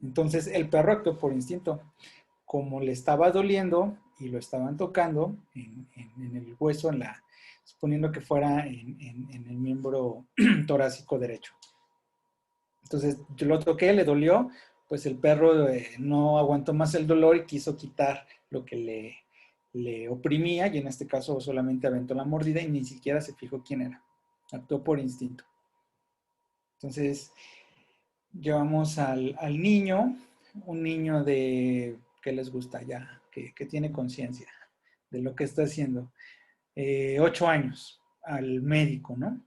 Entonces, el perro actuó por instinto. Como le estaba doliendo y lo estaban tocando en el hueso, suponiendo que fuera en el miembro torácico derecho. Entonces, yo lo toqué, le dolió, pues el perro no aguantó más el dolor y quiso quitar lo que le oprimía, y en este caso solamente aventó la mordida y ni siquiera se fijó quién era. Actuó por instinto. Entonces, llevamos al niño, un niño de, ¿qué les gusta ya? Que tiene conciencia de lo que está haciendo. 8 años, al médico, ¿no?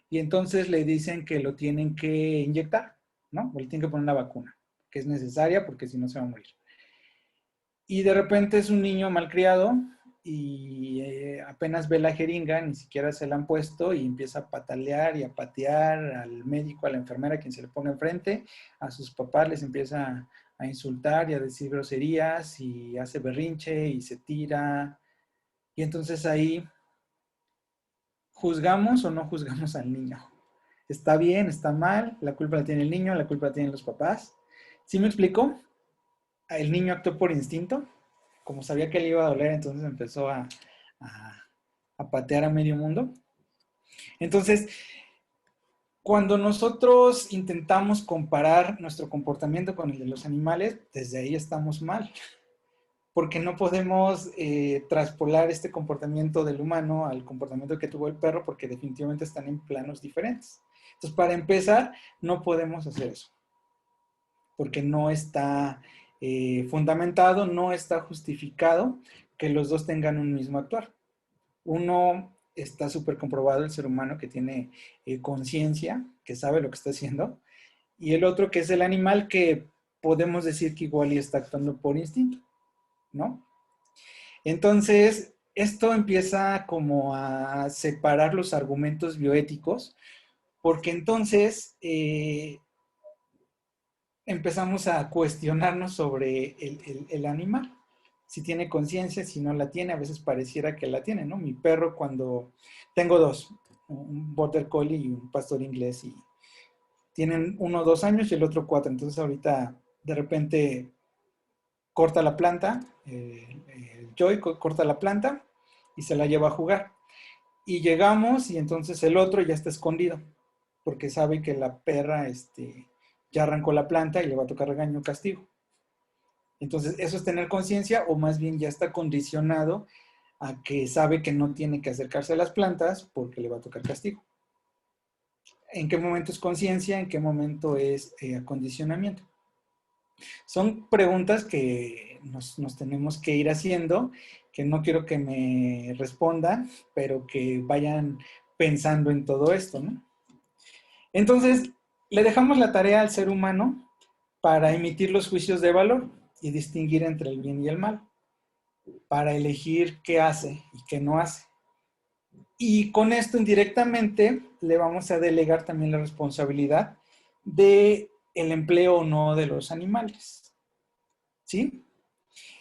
Y entonces le dicen que lo tienen que inyectar, ¿no? O le tienen que poner una vacuna, que es necesaria porque si no se va a morir. Y de repente es un niño malcriado y apenas ve la jeringa, ni siquiera se la han puesto y empieza a patalear y a patear al médico, a la enfermera, quien se le pone enfrente, a sus papás les empieza a insultar y a decir groserías y hace berrinche y se tira. Y entonces ahí, ¿juzgamos o no juzgamos al niño? ¿Está bien? ¿Está mal? ¿La culpa la tiene el niño? ¿La culpa la tienen los papás? ¿Sí me explico? El niño actuó por instinto. Como sabía que le iba a doler, entonces empezó a patear a medio mundo. Entonces, cuando nosotros intentamos comparar nuestro comportamiento con el de los animales, desde ahí estamos mal. Porque no podemos traspolar este comportamiento del humano al comportamiento que tuvo el perro, porque definitivamente están en planos diferentes. Entonces, para empezar, no podemos hacer eso, porque no está fundamentado, no está justificado que los dos tengan un mismo actuar. Uno está súper comprobado, el ser humano que tiene conciencia, que sabe lo que está haciendo, y el otro que es el animal, que podemos decir que igual y está actuando por instinto, ¿no? Entonces, esto empieza como a separar los argumentos bioéticos, porque entonces empezamos a cuestionarnos sobre el animal, si tiene conciencia, si no la tiene. A veces pareciera que la tiene, ¿no? Mi perro, cuando tengo dos, un border collie y un pastor inglés, y tienen uno 2 años y el otro 4, entonces ahorita de repente corta la planta, el Joy corta la planta y se la lleva a jugar. Y llegamos y entonces el otro ya está escondido, porque sabe que la perra ya arrancó la planta y le va a tocar regaño o castigo. Entonces, eso es tener conciencia, o más bien ya está condicionado a que sabe que no tiene que acercarse a las plantas porque le va a tocar castigo. en qué momento es conciencia, en qué momento es acondicionamiento. Son preguntas que nos tenemos que ir haciendo, que no quiero que me respondan, pero que vayan pensando en todo esto, ¿no? Entonces, le dejamos la tarea al ser humano para emitir los juicios de valor y distinguir entre el bien y el mal, para elegir qué hace y qué no hace. Y con esto indirectamente le vamos a delegar también la responsabilidad de el empleo o no de los animales, ¿sí?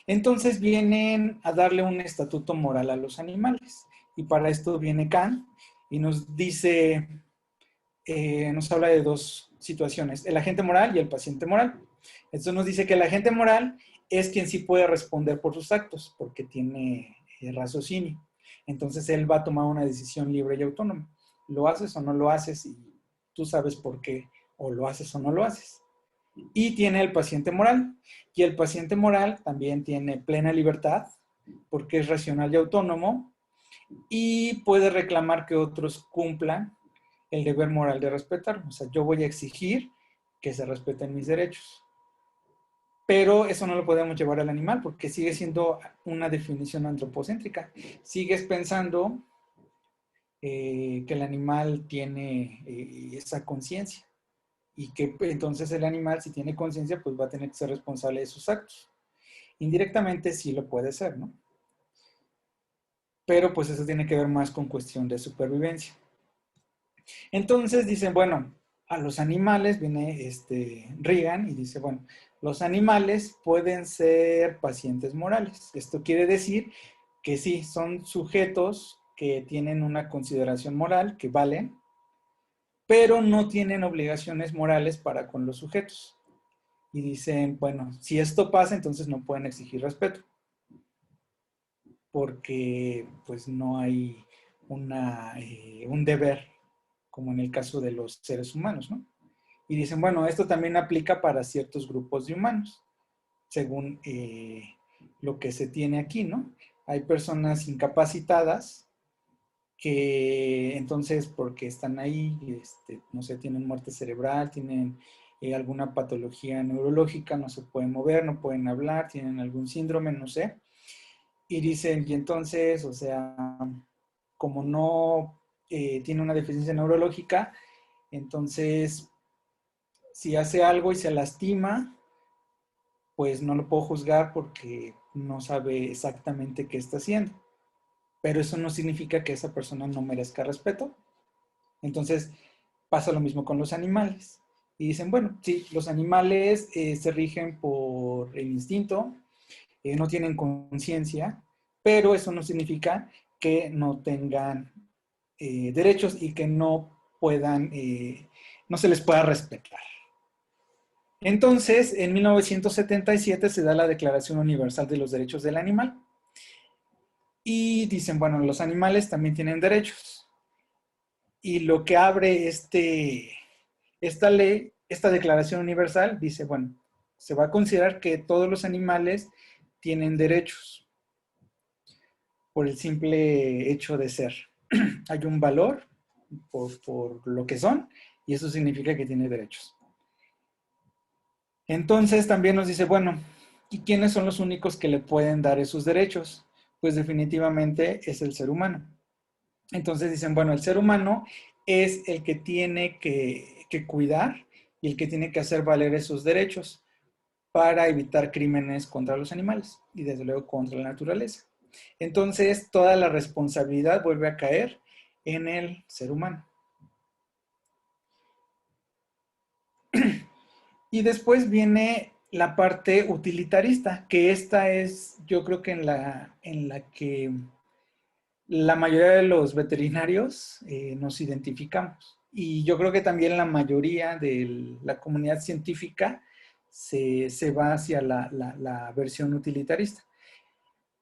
Entonces vienen a darle un estatuto moral a los animales. Y para esto viene Kant y nos dice, nos habla de dos situaciones, el agente moral y el paciente moral. Esto nos dice que el agente moral es quien sí puede responder por sus actos, porque tiene raciocinio. Entonces él va a tomar una decisión libre y autónoma. ¿Lo haces o no lo haces? Y tú sabes por qué, o lo haces o no lo haces. Y tiene el paciente moral. Y el paciente moral también tiene plena libertad, porque es racional y autónomo, y puede reclamar que otros cumplan el deber moral de respetar. O sea, yo voy a exigir que se respeten mis derechos. Pero eso no lo podemos llevar al animal porque sigue siendo una definición antropocéntrica. Sigues pensando que el animal tiene esa conciencia y que entonces el animal, si tiene conciencia, pues va a tener que ser responsable de sus actos. Indirectamente sí lo puede ser, ¿no? Pero pues eso tiene que ver más con cuestión de supervivencia. Entonces dicen, bueno, a los animales, viene Reagan y dice, bueno, los animales pueden ser pacientes morales. Esto quiere decir que sí, son sujetos que tienen una consideración moral, que valen, pero no tienen obligaciones morales para con los sujetos. Y dicen, bueno, si esto pasa, entonces no pueden exigir respeto, porque pues no hay un deber, como en el caso de los seres humanos, ¿no? Y dicen, bueno, esto también aplica para ciertos grupos de humanos, según lo que se tiene aquí, ¿no? Hay personas incapacitadas que entonces, porque están ahí, no sé, tienen muerte cerebral, tienen alguna patología neurológica, no se pueden mover, no pueden hablar, tienen algún síndrome, no sé. Y dicen, y entonces, o sea, como no tiene una deficiencia neurológica, entonces, si hace algo y se lastima, pues no lo puedo juzgar porque no sabe exactamente qué está haciendo. Pero eso no significa que esa persona no merezca respeto. Entonces, pasa lo mismo con los animales. Y dicen, bueno, sí, los animales se rigen por el instinto, no tienen conciencia, pero eso no significa que no tengan derechos y que no puedan, no se les pueda respetar. Entonces, en 1977 se da la Declaración Universal de los Derechos del Animal y dicen, bueno, los animales también tienen derechos. Y lo que abre esta ley, esta Declaración Universal, dice, bueno, se va a considerar que todos los animales tienen derechos por el simple hecho de ser. Hay un valor por lo que son y eso significa que tiene derechos. Entonces también nos dice, bueno, ¿y quiénes son los únicos que le pueden dar esos derechos? Pues definitivamente es el ser humano. Entonces dicen, bueno, el ser humano es el que tiene que cuidar y el que tiene que hacer valer esos derechos para evitar crímenes contra los animales y desde luego contra la naturaleza. Entonces toda la responsabilidad vuelve a caer en el ser humano. Y después viene la parte utilitarista, que esta es, yo creo que en la que la mayoría de los veterinarios nos identificamos. Y yo creo que también la mayoría de la comunidad científica se va hacia la versión utilitarista.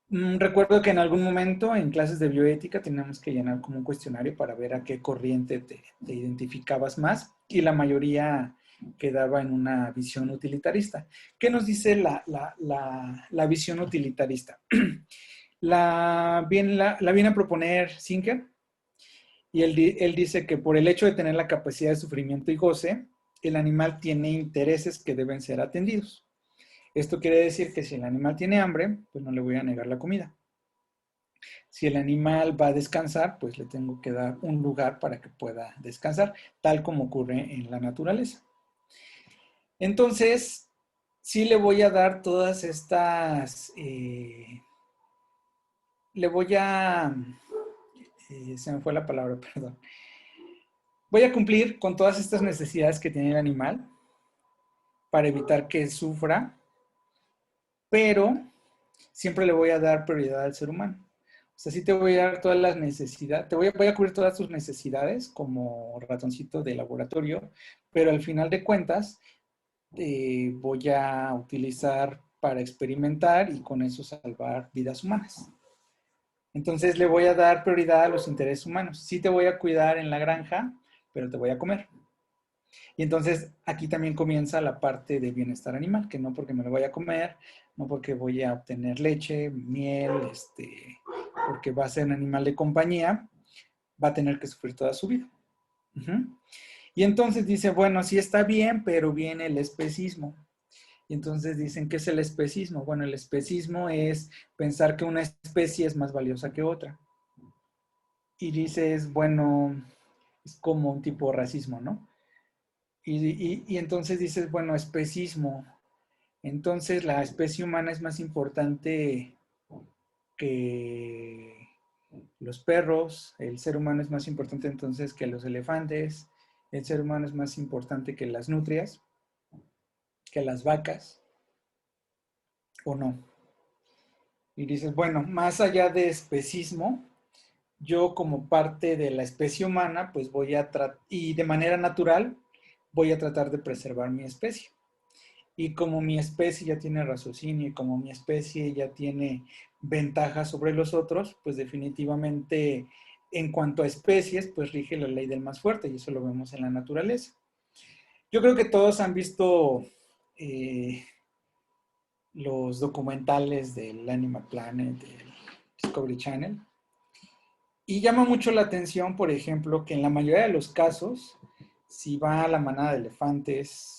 Recuerdo que en algún momento en clases de bioética teníamos que llenar como un cuestionario para ver a qué corriente te identificabas más y la mayoría quedaba en una visión utilitarista. ¿Qué nos dice la visión utilitarista? La viene a proponer Zinker Y él dice que por el hecho de tener la capacidad de sufrimiento y goce, el animal tiene intereses que deben ser atendidos. Esto quiere decir que si el animal tiene hambre, pues no le voy a negar la comida. Si el animal va a descansar, pues le tengo que dar un lugar para que pueda descansar, tal como ocurre en la naturaleza. Entonces, sí le voy a dar todas estas, se me fue la palabra, perdón. Voy a cumplir con todas estas necesidades que tiene el animal para evitar que sufra, pero siempre le voy a dar prioridad al ser humano. O sea, sí te voy a dar todas las necesidades, voy a cubrir todas tus necesidades como ratoncito de laboratorio, pero al final de cuentas voy a utilizar para experimentar y con eso salvar vidas humanas. Entonces le voy a dar prioridad a los intereses humanos. Sí te voy a cuidar en la granja, pero te voy a comer. Y entonces aquí también comienza la parte de bienestar animal, que no porque me lo voy a comer, no porque voy a obtener leche, miel, porque va a ser un animal de compañía, va a tener que sufrir toda su vida. Y entonces dice, bueno, sí está bien, pero viene el especismo. Y entonces dicen, ¿qué es el especismo? Bueno, el especismo es pensar que una especie es más valiosa que otra. Y dices, bueno, es como un tipo de racismo, ¿no? Y entonces dices, bueno, especismo. Entonces la especie humana es más importante que los perros, el ser humano es más importante entonces que los elefantes, el ser humano es más importante que las nutrias, que las vacas, ¿o no? Y dices, bueno, más allá de especismo, yo como parte de la especie humana, pues voy a tratar, y de manera natural, voy a tratar de preservar mi especie. Y como mi especie ya tiene raciocinio y como mi especie ya tiene ventajas sobre los otros, pues definitivamente en cuanto a especies, pues rige la ley del más fuerte y eso lo vemos en la naturaleza. Yo creo que todos han visto los documentales del Animal Planet, del Discovery Channel. Y llama mucho la atención, por ejemplo, que en la mayoría de los casos, si va a la manada de elefantes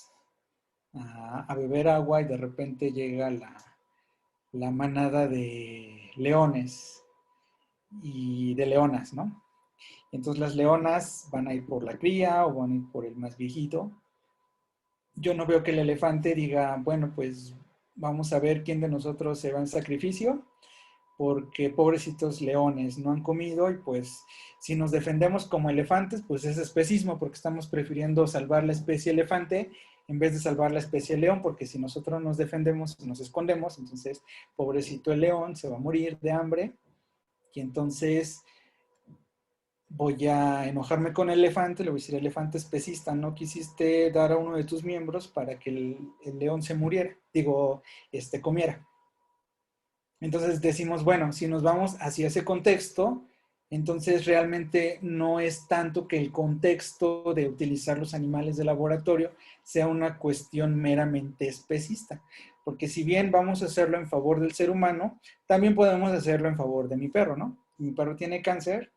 a beber agua y de repente llega la manada de leones y de leonas, ¿no? Entonces las leonas van a ir por la cría o van a ir por el más viejito. Yo no veo que el elefante diga, bueno, pues vamos a ver quién de nosotros se va en sacrificio, porque pobrecitos leones no han comido y pues si nos defendemos como elefantes, pues es especismo porque estamos prefiriendo salvar la especie elefante en vez de salvar la especie león, porque si nosotros nos defendemos y nos escondemos, entonces pobrecito el león se va a morir de hambre y entonces voy a enojarme con el elefante, le voy a decir, elefante especista, no quisiste dar a uno de tus miembros para que el león se muriera, comiera. Entonces decimos, bueno, si nos vamos hacia ese contexto, entonces realmente no es tanto que el contexto de utilizar los animales de laboratorio sea una cuestión meramente especista. Porque si bien vamos a hacerlo en favor del ser humano, también podemos hacerlo en favor de mi perro, ¿no? Mi perro tiene cáncer,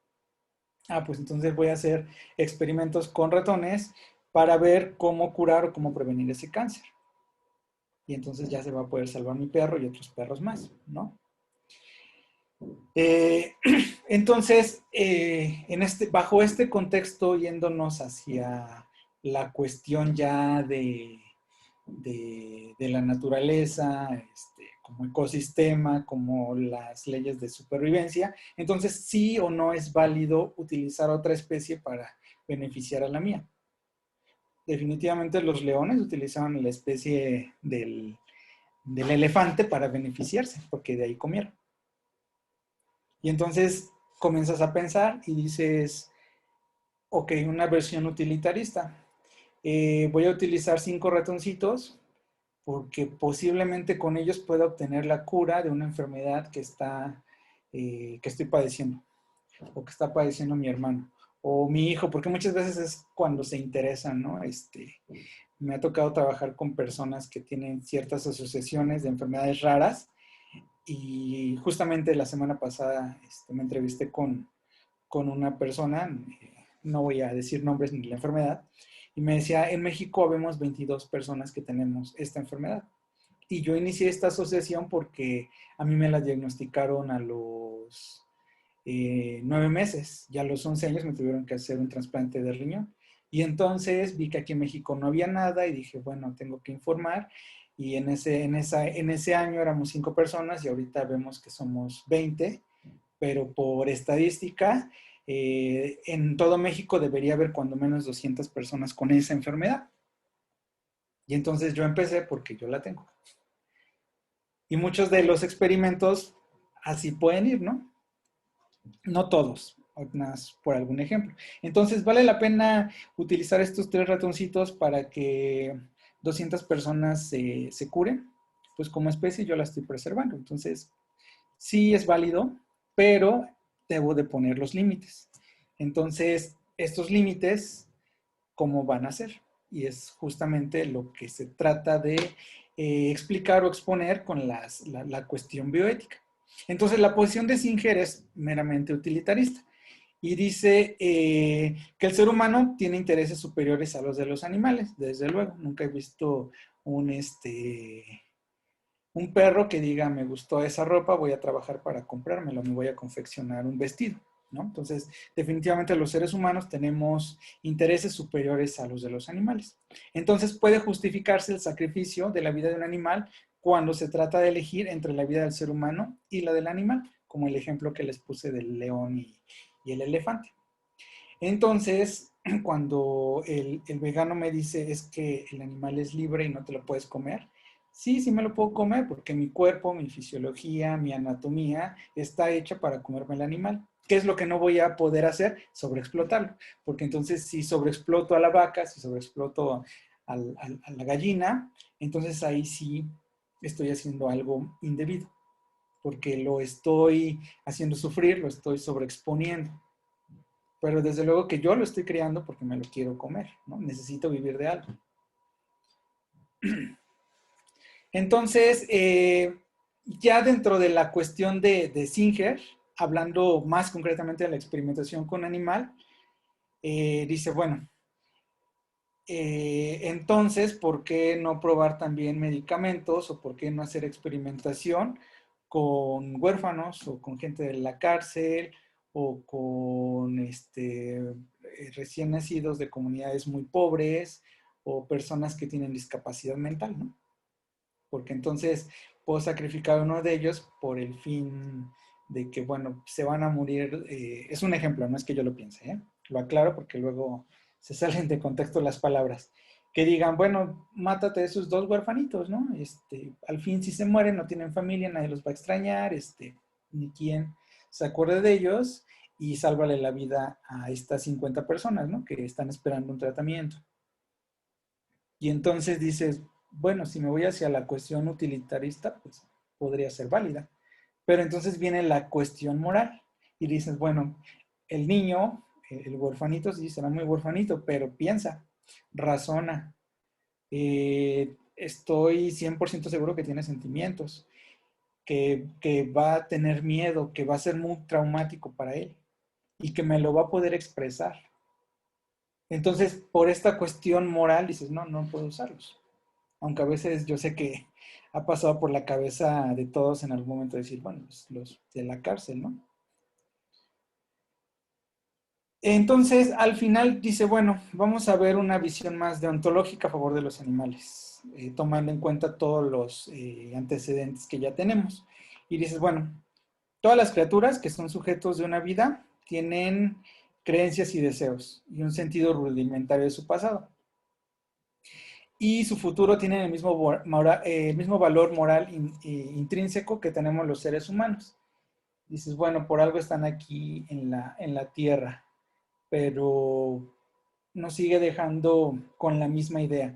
pues entonces voy a hacer experimentos con ratones para ver cómo curar o cómo prevenir ese cáncer. Y entonces ya se va a poder salvar mi perro y otros perros más, ¿no? Entonces, bajo este contexto, yéndonos hacia la cuestión ya de la naturaleza, como ecosistema, como las leyes de supervivencia, entonces sí o no es válido utilizar otra especie para beneficiar a la mía. Definitivamente los leones utilizaban la especie del elefante para beneficiarse, porque de ahí comieron. Y entonces comienzas a pensar y dices, ok, una versión utilitarista. Voy a utilizar 5 ratoncitos porque posiblemente con ellos pueda obtener la cura de una enfermedad que estoy padeciendo o que está padeciendo mi hermano o mi hijo, porque muchas veces es cuando se interesan, ¿no? Me ha tocado trabajar con personas que tienen ciertas asociaciones de enfermedades raras y justamente la semana pasada me entrevisté con con una persona, no voy a decir nombres ni la enfermedad, y me decía, en México habemos 22 personas que tenemos esta enfermedad. Y yo inicié esta asociación porque a mí me la diagnosticaron a los 9 meses, y a los 11 años me tuvieron que hacer un trasplante de riñón. Y entonces vi que aquí en México no había nada y dije, bueno, tengo que informar. Y en ese año éramos 5 personas y ahorita vemos que somos 20, pero por estadística, en todo México debería haber cuando menos 200 personas con esa enfermedad. Y entonces yo empecé porque yo la tengo. Y muchos de los experimentos así pueden ir, ¿no? No todos, más por algún ejemplo. Entonces, ¿vale la pena utilizar estos 3 ratoncitos para que 200 personas se curen? Pues como especie yo la estoy preservando. Entonces, sí es válido, pero debo de poner los límites. Entonces, estos límites, ¿cómo van a ser? Y es justamente lo que se trata de explicar o exponer con la cuestión bioética. Entonces, la posición de Singer es meramente utilitarista y dice que el ser humano tiene intereses superiores a los de los animales, desde luego. Nunca he visto un perro que diga, me gustó esa ropa, voy a trabajar para comprármelo, me voy a confeccionar un vestido, ¿no? Entonces, definitivamente los seres humanos tenemos intereses superiores a los de los animales. Entonces, puede justificarse el sacrificio de la vida de un animal cuando se trata de elegir entre la vida del ser humano y la del animal, como el ejemplo que les puse del león y el elefante. Entonces, cuando el vegano me dice es que el animal es libre y no te lo puedes comer, sí, sí me lo puedo comer porque mi cuerpo, mi fisiología, mi anatomía está hecha para comerme el animal. ¿Qué es lo que no voy a poder hacer? Sobreexplotarlo. Porque entonces si sobreexploto a la vaca, si sobreexploto a la gallina, entonces ahí sí estoy haciendo algo indebido. Porque lo estoy haciendo sufrir, lo estoy sobreexponiendo. Pero desde luego que yo lo estoy creando porque me lo quiero comer, ¿no? Necesito vivir de algo. Entonces, ya dentro de la cuestión de Singer, hablando más concretamente de la experimentación con animal, dice, bueno, entonces, ¿por qué no probar también medicamentos o por qué no hacer experimentación con huérfanos o con gente de la cárcel o con recién nacidos de comunidades muy pobres o personas que tienen discapacidad mental, ¿no? Porque entonces puedo sacrificar a uno de ellos por el fin de que, bueno, se van a morir. Es un ejemplo, no es que yo lo piense, ¿eh? Lo aclaro porque luego se salen de contexto las palabras. Que digan, bueno, mátate a esos 2 huérfanitos, ¿no? Al fin, si se mueren, no tienen familia, nadie los va a extrañar, ni quien se acuerde de ellos y sálvale la vida a estas 50 personas, ¿no? Que están esperando un tratamiento. Y entonces dices, bueno, si me voy hacia la cuestión utilitarista, pues podría ser válida. Pero entonces viene la cuestión moral y dices, bueno, el niño, el huerfanito, sí, será muy huerfanito, pero piensa, razona. Estoy 100% seguro que tiene sentimientos, que va a tener miedo, que va a ser muy traumático para él y que me lo va a poder expresar. Entonces, por esta cuestión moral, dices, no, no puedo usarlos. Aunque a veces yo sé que ha pasado por la cabeza de todos en algún momento decir, bueno, los de la cárcel, ¿no? Entonces, al final dice, bueno, vamos a ver una visión más deontológica a favor de los animales, tomando en cuenta todos los antecedentes que ya tenemos. Y dices, bueno, todas las criaturas que son sujetos de una vida tienen creencias y deseos y un sentido rudimentario de su pasado. Y su futuro tiene el mismo valor moral intrínseco que tenemos los seres humanos. Dices, bueno, por algo están aquí en la tierra, pero nos sigue dejando con la misma idea.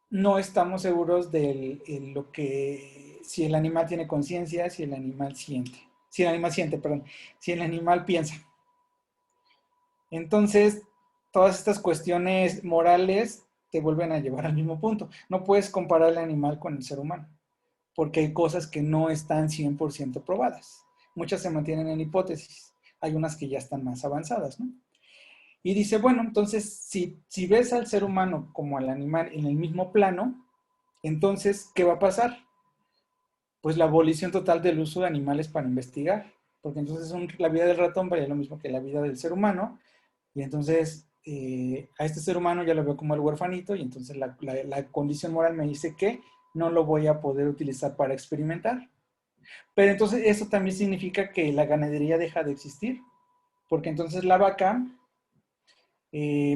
No estamos seguros de lo que, si el animal tiene conciencia, si el animal siente. Si el animal piensa. Entonces, todas estas cuestiones morales te vuelven a llevar al mismo punto. No puedes comparar el animal con el ser humano, porque hay cosas que no están 100% probadas. Muchas se mantienen en hipótesis. Hay unas que ya están más avanzadas, ¿no? Y dice, bueno, entonces, si ves al ser humano como al animal en el mismo plano, entonces, ¿qué va a pasar? Pues la abolición total del uso de animales para investigar, porque entonces la vida del ratón vale lo mismo que la vida del ser humano, y entonces a este ser humano ya lo veo como el huerfanito, y entonces la condición moral me dice que no lo voy a poder utilizar para experimentar. Pero entonces eso también significa que la ganadería deja de existir, porque entonces la vaca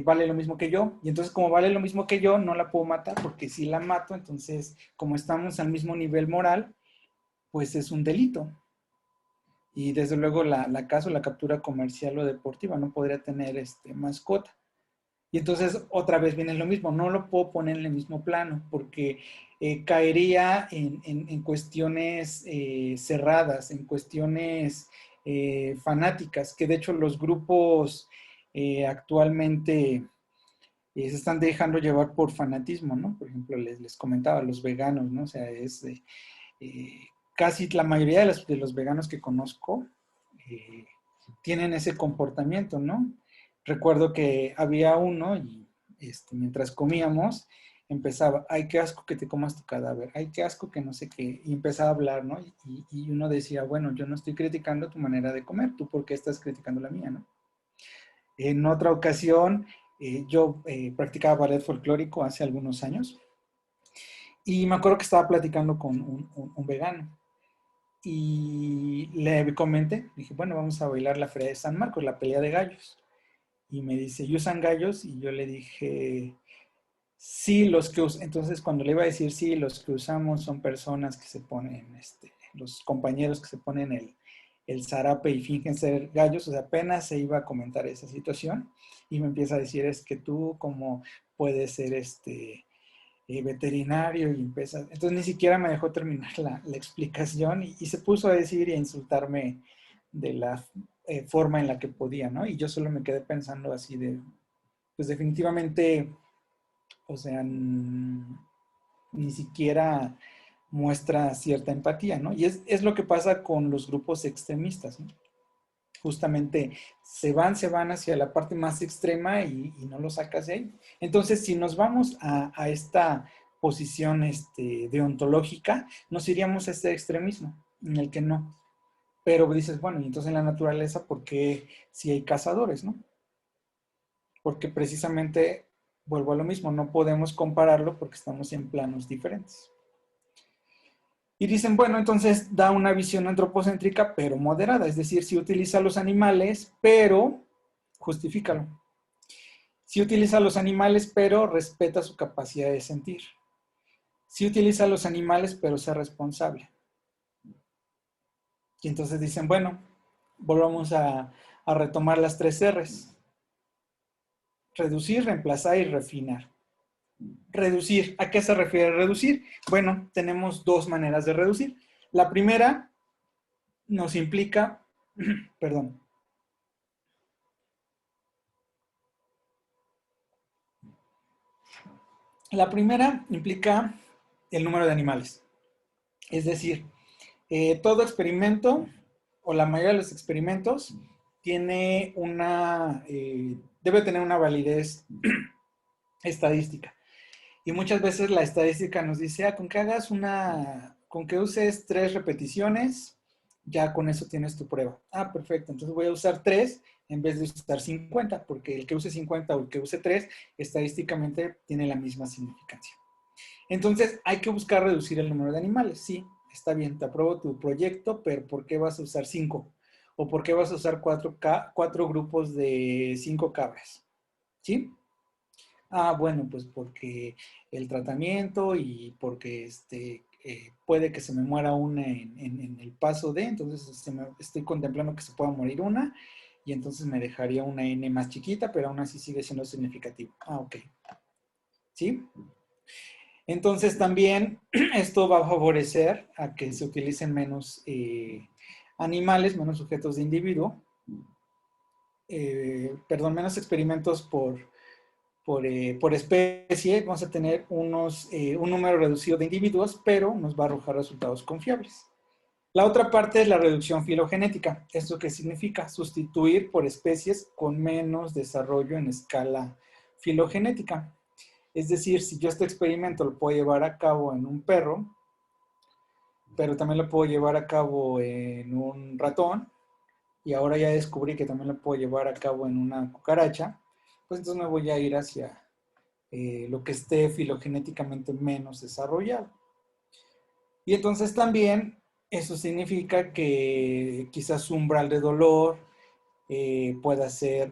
vale lo mismo que yo, y entonces como vale lo mismo que yo, no la puedo matar, porque si la mato, entonces como estamos al mismo nivel moral, pues es un delito. Y desde luego la caza o la captura comercial o deportiva no podría tener mascota. Y entonces otra vez viene lo mismo, no lo puedo poner en el mismo plano porque caería en cuestiones cerradas, en cuestiones fanáticas, que de hecho los grupos actualmente se están dejando llevar por fanatismo, ¿no? Por ejemplo, les comentaba, los veganos, ¿no? O sea, eh, casi la mayoría de los veganos que conozco eh, tienen ese comportamiento, ¿no? Recuerdo que había uno y mientras comíamos empezaba, ay, qué asco que te comas tu cadáver, ay, qué asco que no sé qué, y empezaba a hablar, ¿no? Y uno decía, bueno, yo no estoy criticando tu manera de comer, ¿tú por qué estás criticando la mía, no? En otra ocasión, yo practicaba ballet folclórico hace algunos años y me acuerdo que estaba platicando con un vegano y le comenté, dije, bueno, vamos a bailar la Feria de San Marcos, la pelea de gallos. Y me dice, ¿y usan gallos? Y yo le dije, sí, los que usan. Entonces, cuando le iba a decir sí, los que usamos son personas que se ponen, los compañeros que se ponen el zarape y fingen ser gallos, o sea, apenas se iba a comentar esa situación y me empieza a decir, es que tú, como puedes ser veterinario y empieza, entonces ni siquiera me dejó terminar la explicación y se puso a decir y a insultarme de la forma en la que podía, ¿no? Y yo solo me quedé pensando así de, pues definitivamente, o sea, ni siquiera muestra cierta empatía, ¿no? Y es lo que pasa con los grupos extremistas, ¿no? Justamente se van hacia la parte más extrema y no lo sacas de ahí. Entonces, si nos vamos a esta posición deontológica, nos iríamos a este extremismo, en el que no. Pero dices, bueno, y entonces en la naturaleza, ¿por qué si hay cazadores, no? Porque precisamente, vuelvo a lo mismo, no podemos compararlo porque estamos en planos diferentes. Y dicen, bueno, entonces da una visión antropocéntrica, pero moderada, es decir, si utiliza los animales, pero justifícalo. Si utiliza los animales, pero respeta su capacidad de sentir. Si utiliza los animales, pero sea responsable. Y entonces dicen, bueno, volvamos a retomar las 3 R's. Reducir, reemplazar y refinar. Reducir, ¿a qué se refiere reducir? Bueno, tenemos 2 maneras de reducir. La primera nos implica, perdón, la primera implica el número de animales. Es decir, todo experimento o la mayoría de los experimentos tiene debe tener una validez estadística. Y muchas veces la estadística nos dice, con que uses 3 repeticiones, ya con eso tienes tu prueba. Ah, perfecto, entonces voy a usar 3 en vez de usar 50, porque el que use 50 o el que use 3, estadísticamente tiene la misma significancia. Entonces, hay que buscar reducir el número de animales. Sí, está bien, te apruebo tu proyecto, pero ¿por qué vas a usar 5? ¿O por qué vas a usar 4 grupos de 5 cabras? ¿Sí? Ah, bueno, pues porque el tratamiento y porque puede que se me muera una en el paso de, entonces estoy contemplando que se pueda morir una y entonces me dejaría una N más chiquita, pero aún así sigue siendo significativo. Ah, ok. ¿Sí? Entonces también esto va a favorecer a que se utilicen menos animales, menos sujetos de individuo, menos experimentos por especie. Vamos a tener un número reducido de individuos, pero nos va a arrojar resultados confiables. La otra parte es la reducción filogenética. ¿Esto qué significa? Sustituir por especies con menos desarrollo en escala filogenética. Es decir, si yo este experimento lo puedo llevar a cabo en un perro, pero también lo puedo llevar a cabo en un ratón, y ahora ya descubrí que también lo puedo llevar a cabo en una cucaracha, pues entonces me voy a ir hacia lo que esté filogenéticamente menos desarrollado. Y entonces también eso significa que quizás su umbral de dolor pueda ser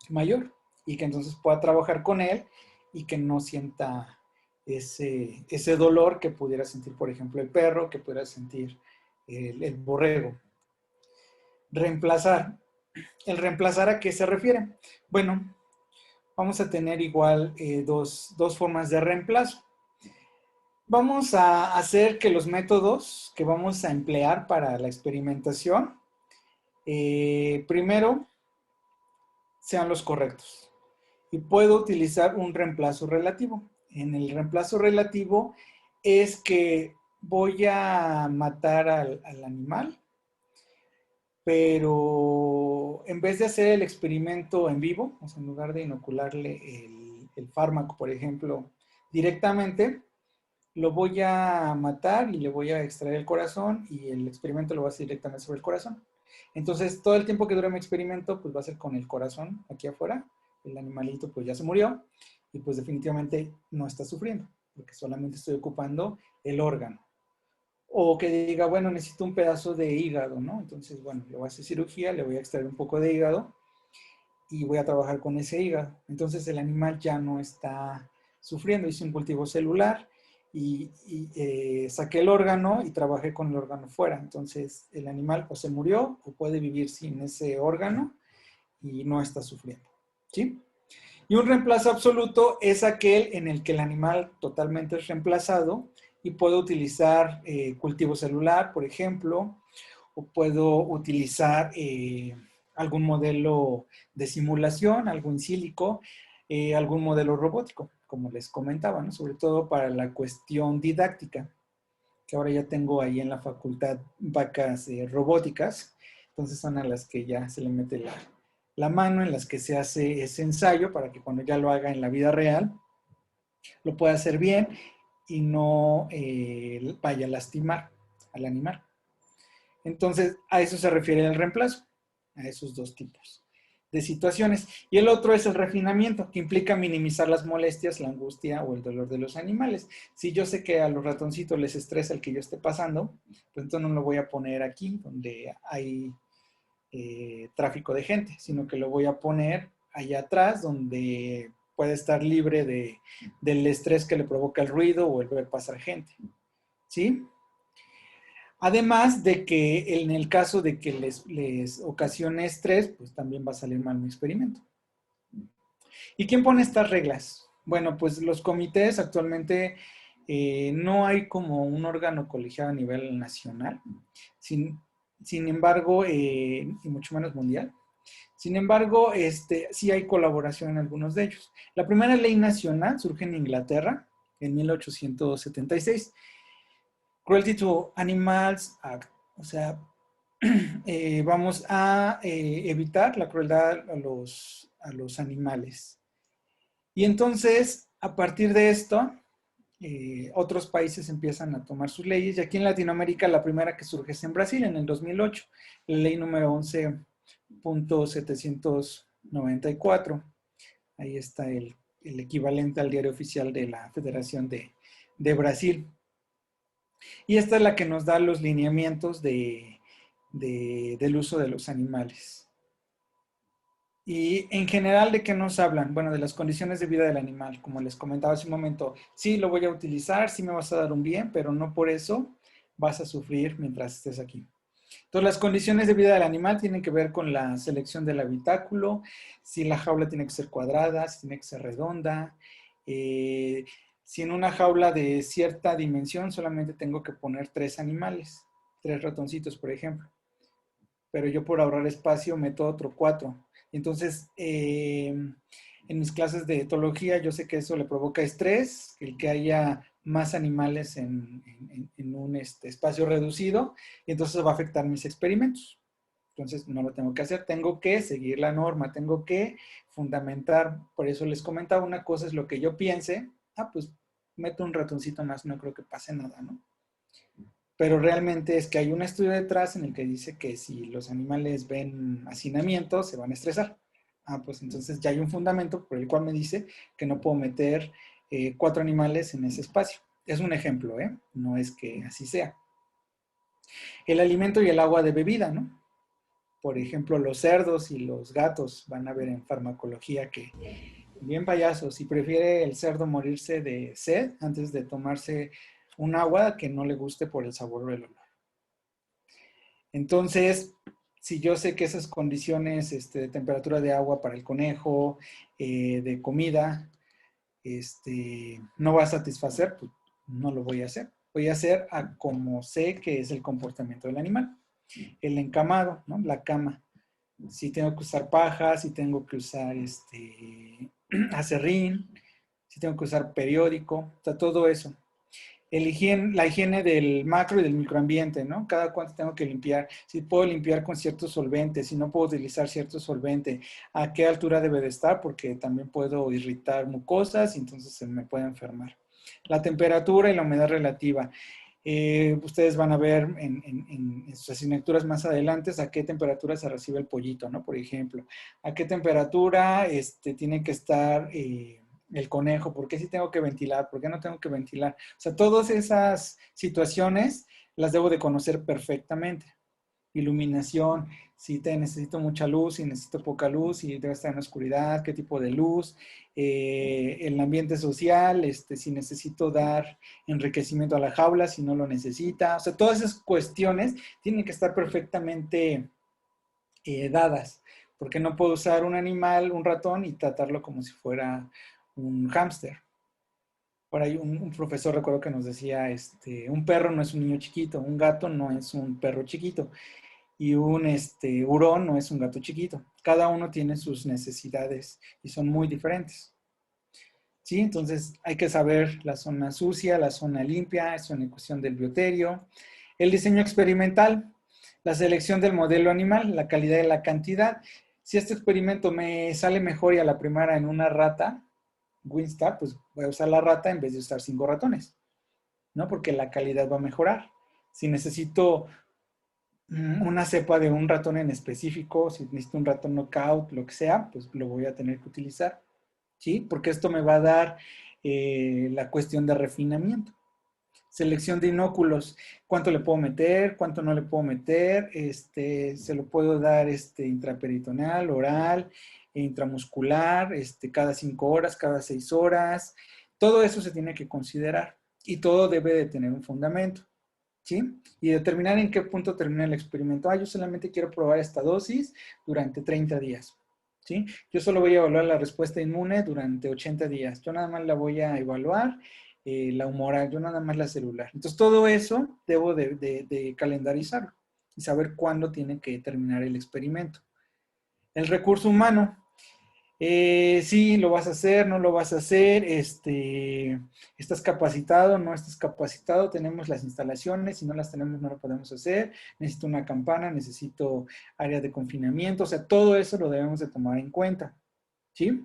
mayor y que entonces pueda trabajar con él y que no sienta ese dolor que pudiera sentir, por ejemplo, el perro, que pudiera sentir el borrego. Reemplazar. ¿El reemplazar a qué se refiere? Bueno, vamos a tener igual dos formas de reemplazo. Vamos a hacer que los métodos que vamos a emplear para la experimentación, primero, sean los correctos. Y puedo utilizar un reemplazo relativo. En el reemplazo relativo es que voy a matar al animal, pero en vez de hacer el experimento en vivo, o sea, en lugar de inocularle el fármaco, por ejemplo, directamente, lo voy a matar y le voy a extraer el corazón y el experimento lo va a hacer directamente sobre el corazón. Entonces, todo el tiempo que dure mi experimento, pues va a ser con el corazón aquí afuera. El animalito pues ya se murió y pues definitivamente no está sufriendo, porque solamente estoy ocupando el órgano. O que diga, bueno, necesito un pedazo de hígado, ¿no? Entonces, bueno, le voy a hacer cirugía, le voy a extraer un poco de hígado y voy a trabajar con ese hígado. Entonces, el animal ya no está sufriendo. Hice un cultivo celular y saqué el órgano y trabajé con el órgano fuera. Entonces, el animal o se murió o puede vivir sin ese órgano y no está sufriendo, ¿sí? Y un reemplazo absoluto es aquel en el que el animal totalmente es reemplazado y puedo utilizar cultivo celular, por ejemplo, o puedo utilizar algún modelo de simulación, algo in sílico, algún modelo robótico, como les comentaba, ¿no? Sobre todo para la cuestión didáctica, que ahora ya tengo ahí en la facultad vacas robóticas, entonces son a las que ya se le mete la mano, en las que se hace ese ensayo para que cuando ya lo haga en la vida real, lo pueda hacer bien y no vaya a lastimar al animal. Entonces, a eso se refiere el reemplazo, a esos dos tipos de situaciones. Y el otro es el refinamiento, que implica minimizar las molestias, la angustia o el dolor de los animales. Si yo sé que a los ratoncitos les estresa el que yo esté pasando, pues entonces no lo voy a poner aquí donde hay tráfico de gente, sino que lo voy a poner allá atrás donde puede estar libre del estrés que le provoca el ruido o el ver pasar gente. ¿Sí? Además de que en el caso de que les ocasione estrés, pues también va a salir mal mi experimento. ¿Y quién pone estas reglas? Bueno, pues los comités actualmente no hay como un órgano colegiado a nivel nacional, sin embargo, y mucho menos mundial. Sin embargo, sí hay colaboración en algunos de ellos. La primera ley nacional surge en Inglaterra en 1876. Cruelty to Animals Act. O sea, vamos a evitar la crueldad a los animales. Y entonces, a partir de esto, otros países empiezan a tomar sus leyes. Y aquí en Latinoamérica, la primera que surge es en Brasil, en el 2008, la ley número 11.794. Ahí está el equivalente al diario oficial de la Federación de Brasil. Y esta es la que nos da los lineamientos del uso de los animales. Y en general, ¿de qué nos hablan? Bueno, de las condiciones de vida del animal. Como les comentaba hace un momento, sí lo voy a utilizar, sí me vas a dar un bien, pero no por eso vas a sufrir mientras estés aquí. Entonces, las condiciones de vida del animal tienen que ver con la selección del habitáculo, si la jaula tiene que ser cuadrada, si tiene que ser redonda, si en una jaula de cierta dimensión solamente tengo que poner 3 animales, 3 ratoncitos, por ejemplo. Pero yo por ahorrar espacio meto otro 4. Entonces, en mis clases de etología, yo sé que eso le provoca estrés, el que haya más animales en un espacio reducido, y entonces eso va a afectar mis experimentos. Entonces no lo tengo que hacer, tengo que seguir la norma, tengo que fundamentar. Por eso les comentaba, una cosa es lo que yo piense, pues meto un ratoncito más, no creo que pase nada, ¿no? Pero realmente es que hay un estudio detrás en el que dice que si los animales ven hacinamiento, se van a estresar. Pues entonces ya hay un fundamento por el cual me dice que no puedo meter 4 animales en ese espacio. Es un ejemplo, ¿eh? No es que así sea. El alimento y el agua de bebida, ¿no? Por ejemplo, los cerdos y los gatos van a ver en farmacología que bien payasos, si prefiere el cerdo morirse de sed antes de tomarse un agua que no le guste por el sabor o el olor. Entonces, si yo sé que esas condiciones de temperatura de agua para el conejo, de comida, no va a satisfacer, pues no lo voy a hacer. Voy a hacer a como sé que es el comportamiento del animal. El encamado, ¿no? La cama. Si tengo que usar paja, si tengo que usar acerrín, si tengo que usar periódico, o sea, todo eso. La higiene del macro y del microambiente, ¿no? Cada cuánto tengo que limpiar, si puedo limpiar con cierto solvente, si no puedo utilizar cierto solvente, a qué altura debe de estar, porque también puedo irritar mucosas y entonces se me puede enfermar. La temperatura y la humedad relativa. Ustedes van a ver en sus asignaturas más adelante a qué temperatura se recibe el pollito, ¿no? Por ejemplo, a qué temperatura tiene que estar el conejo, por qué sí tengo que ventilar, por qué no tengo que ventilar. O sea, todas esas situaciones las debo de conocer perfectamente. Iluminación, si necesito mucha luz, si necesito poca luz, si debe estar en oscuridad, qué tipo de luz, el ambiente social, si necesito dar enriquecimiento a la jaula, si no lo necesita. O sea, todas esas cuestiones tienen que estar perfectamente dadas, porque no puedo usar un animal, un ratón, y tratarlo como si fuera un hámster. Por ahí un profesor recuerdo que nos decía, un perro no es un niño chiquito, un gato no es un perro chiquito, y un hurón no es un gato chiquito. Cada uno tiene sus necesidades y son muy diferentes. ¿Sí? Entonces hay que saber la zona sucia, la zona limpia, es una cuestión del bioterio. El diseño experimental, la selección del modelo animal, la calidad y la cantidad. Si este experimento me sale mejor y a la primera en una rata, Winstar, pues voy a usar la rata en vez de usar 5 ratones, ¿no? Porque la calidad va a mejorar. Si necesito una cepa de un ratón en específico, si necesito un ratón knockout, lo que sea, pues lo voy a tener que utilizar, ¿sí? Porque esto me va a dar la cuestión de refinamiento. Selección de inóculos, cuánto le puedo meter, cuánto no le puedo meter, se lo puedo dar intraperitoneal, oral, intramuscular, cada 5 horas, cada 6 horas, todo eso se tiene que considerar y todo debe de tener un fundamento, ¿sí? Y determinar en qué punto termina el experimento. Yo solamente quiero probar esta dosis durante 30 días, ¿sí? Yo solo voy a evaluar la respuesta inmune durante 80 días, yo nada más la voy a evaluar la humoral, yo nada más la celular. Entonces, todo eso debo de calendarizarlo y saber cuándo tiene que terminar el experimento. El recurso humano. Sí, lo vas a hacer, no lo vas a hacer, estás capacitado, no estás capacitado, tenemos las instalaciones, si no las tenemos no lo podemos hacer, necesito una campana, necesito área de confinamiento, o sea, todo eso lo debemos de tomar en cuenta, ¿sí?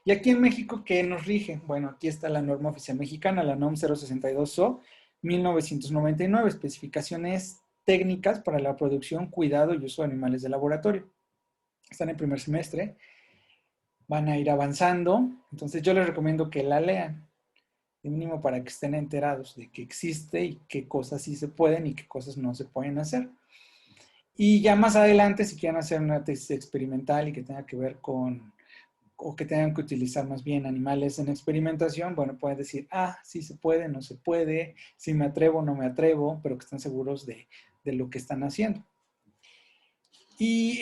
Y aquí en México, ¿qué nos rige? Bueno, aquí está la norma oficial mexicana, la NOM 062-SO 1999, especificaciones técnicas para la producción, cuidado y uso de animales de laboratorio. Están en primer semestre, van a ir avanzando, entonces yo les recomiendo que la lean, de mínimo para que estén enterados de que existe y qué cosas sí se pueden y qué cosas no se pueden hacer. Y ya más adelante, si quieren hacer una tesis experimental y que tenga que ver con o que tengan que utilizar más bien animales en experimentación, bueno, pueden decir, sí se puede, no se puede, si me atrevo, no me atrevo, pero que estén seguros de lo que están haciendo. Y,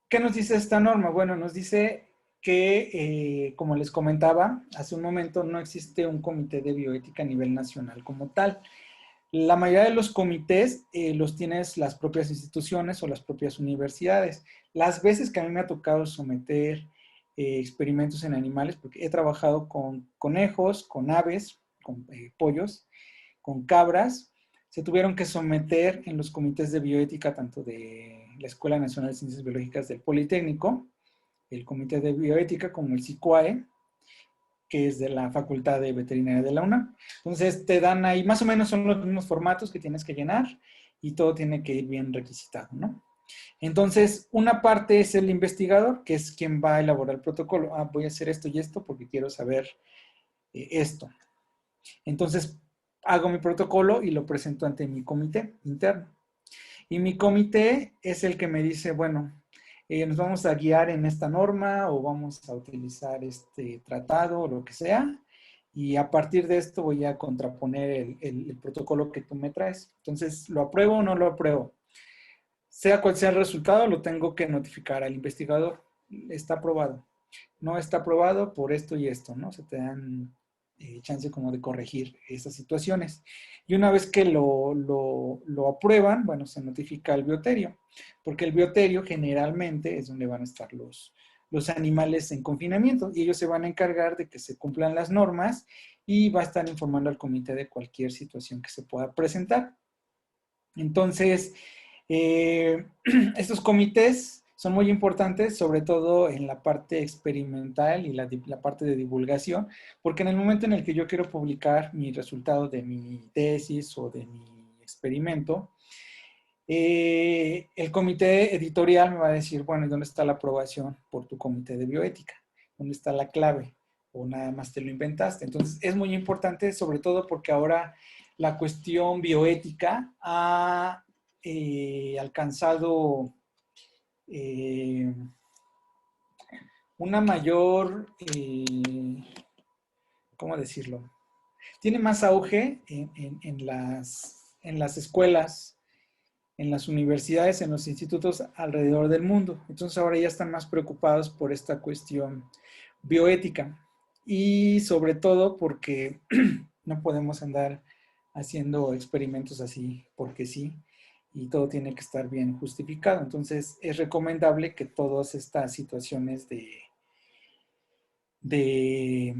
¿qué nos dice esta norma? Bueno, nos dice que, como les comentaba hace un momento, no existe un comité de bioética a nivel nacional como tal. La mayoría de los comités los tienes las propias instituciones o las propias universidades. Las veces que a mí me ha tocado someter experimentos en animales, porque he trabajado con conejos, con aves, con pollos, con cabras, se tuvieron que someter en los comités de bioética, tanto de la Escuela Nacional de Ciencias Biológicas del Politécnico, el Comité de Bioética, como el SICUAE, que es de la Facultad de Veterinaria de la UNAM. Entonces te dan ahí, más o menos son los mismos formatos que tienes que llenar y todo tiene que ir bien requisitado, ¿no? Entonces, una parte es el investigador, que es quien va a elaborar el protocolo. Ah, voy a hacer esto y esto porque quiero saber esto. Entonces, hago mi protocolo y lo presento ante mi comité interno. Y mi comité es el que me dice, bueno, nos vamos a guiar en esta norma o vamos a utilizar este tratado o lo que sea. Y a partir de esto voy a contraponer el protocolo que tú me traes. Entonces, ¿lo apruebo o no lo apruebo? Sea cual sea el resultado, lo tengo que notificar al investigador. Está aprobado. No está aprobado por esto y esto, ¿no? Se te dan chance como de corregir esas situaciones. Y una vez que lo aprueban, bueno, se notifica al bioterio, porque el bioterio generalmente es donde van a estar los animales en confinamiento y ellos se van a encargar de que se cumplan las normas y va a estar informando al comité de cualquier situación que se pueda presentar. Entonces, estos comités son muy importantes, sobre todo en la parte experimental y la parte de divulgación, porque en el momento en el que yo quiero publicar mi resultado de mi tesis o de mi experimento, el comité editorial me va a decir, bueno, ¿y dónde está la aprobación por tu comité de bioética? ¿Dónde está la clave? ¿O nada más te lo inventaste? Entonces, es muy importante, sobre todo porque ahora la cuestión bioética ha alcanzado una mayor, ¿cómo decirlo? Tiene más auge en las escuelas, en las universidades, en los institutos alrededor del mundo. Entonces ahora ya están más preocupados por esta cuestión bioética y sobre todo porque no podemos andar haciendo experimentos así porque sí y todo tiene que estar bien justificado. Entonces es recomendable que todas estas situaciones de, de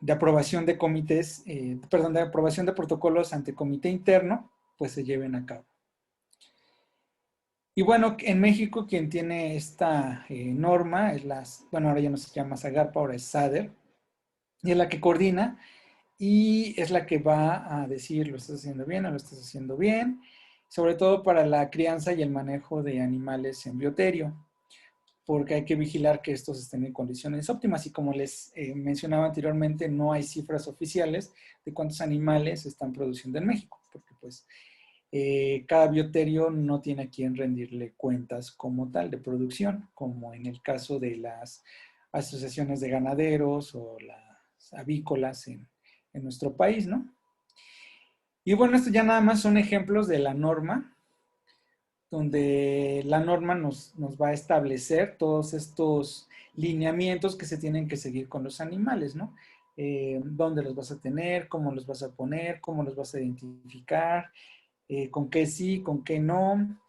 aprobación de comités, perdón, de aprobación de protocolos ante comité interno, pues se lleven a cabo. Y bueno, en México quien tiene esta norma es bueno, ahora ya no se llama SAGARPA, ahora es SADER, y es la que coordina y es la que va a decir lo estás haciendo bien o lo estás haciendo bien, sobre todo para la crianza y el manejo de animales en bioterio, porque hay que vigilar que estos estén en condiciones óptimas y como les mencionaba anteriormente, no hay cifras oficiales de cuántos animales se están produciendo en México, porque pues cada bioterio no tiene a quien rendirle cuentas como tal de producción, como en el caso de las asociaciones de ganaderos o las avícolas en nuestro país, ¿no? Y bueno, esto ya nada más son ejemplos de la norma, donde la norma nos va a establecer todos estos lineamientos que se tienen que seguir con los animales, ¿no? Dónde los vas a tener, cómo los vas a poner, cómo los vas a identificar, con qué sí, con qué no,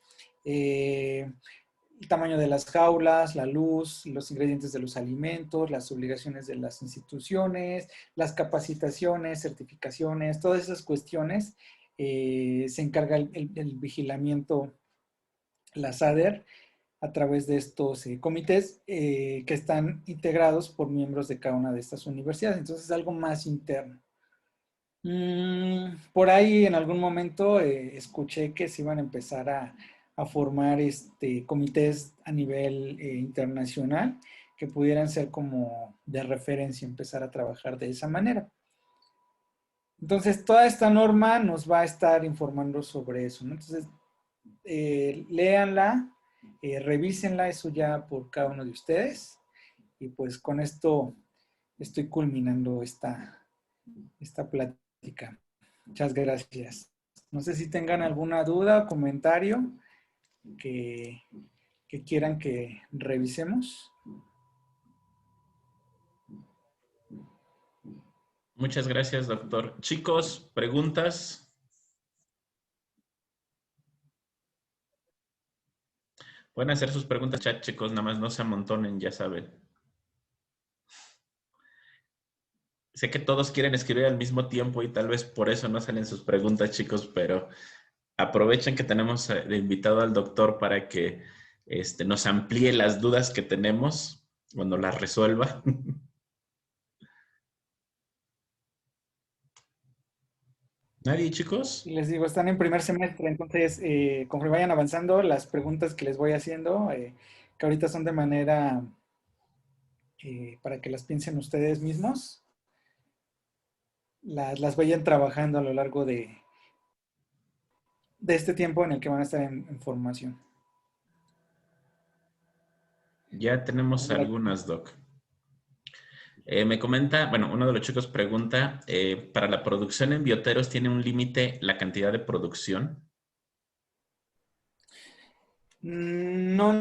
el tamaño de las jaulas, la luz, los ingredientes de los alimentos, las obligaciones de las instituciones, las capacitaciones, certificaciones, todas esas cuestiones se encarga el vigilamiento, la SADER, a través de estos comités que están integrados por miembros de cada una de estas universidades. Entonces es algo más interno. Por ahí en algún momento escuché que se iban a empezar a formar comités a nivel internacional que pudieran ser como de referencia, empezar a trabajar de esa manera. Entonces, toda esta norma nos va a estar informando sobre eso, ¿no? Entonces, léanla, revísenla, eso ya por cada uno de ustedes. Y pues con esto estoy culminando esta plática. Muchas gracias. No sé si tengan alguna duda o comentario que quieran que revisemos. Muchas gracias, doctor. Chicos, preguntas. Pueden hacer sus preguntas, chat, chicos, nada más no se amontonen, ya saben. Sé que todos quieren escribir al mismo tiempo y tal vez por eso no salen sus preguntas, chicos, pero aprovechen que tenemos de invitado al doctor para que nos amplíe las dudas que tenemos cuando las resuelva. ¿Nadie, chicos? Y les digo, están en primer semestre, entonces conforme vayan avanzando, las preguntas que les voy haciendo, que ahorita son de manera para que las piensen ustedes mismos, las vayan trabajando a lo largo de este tiempo en el que van a estar en formación. Ya tenemos algunas, Doc. Me comenta, bueno, uno de los chicos pregunta, ¿para la producción en bioteros tiene un límite la cantidad de producción? No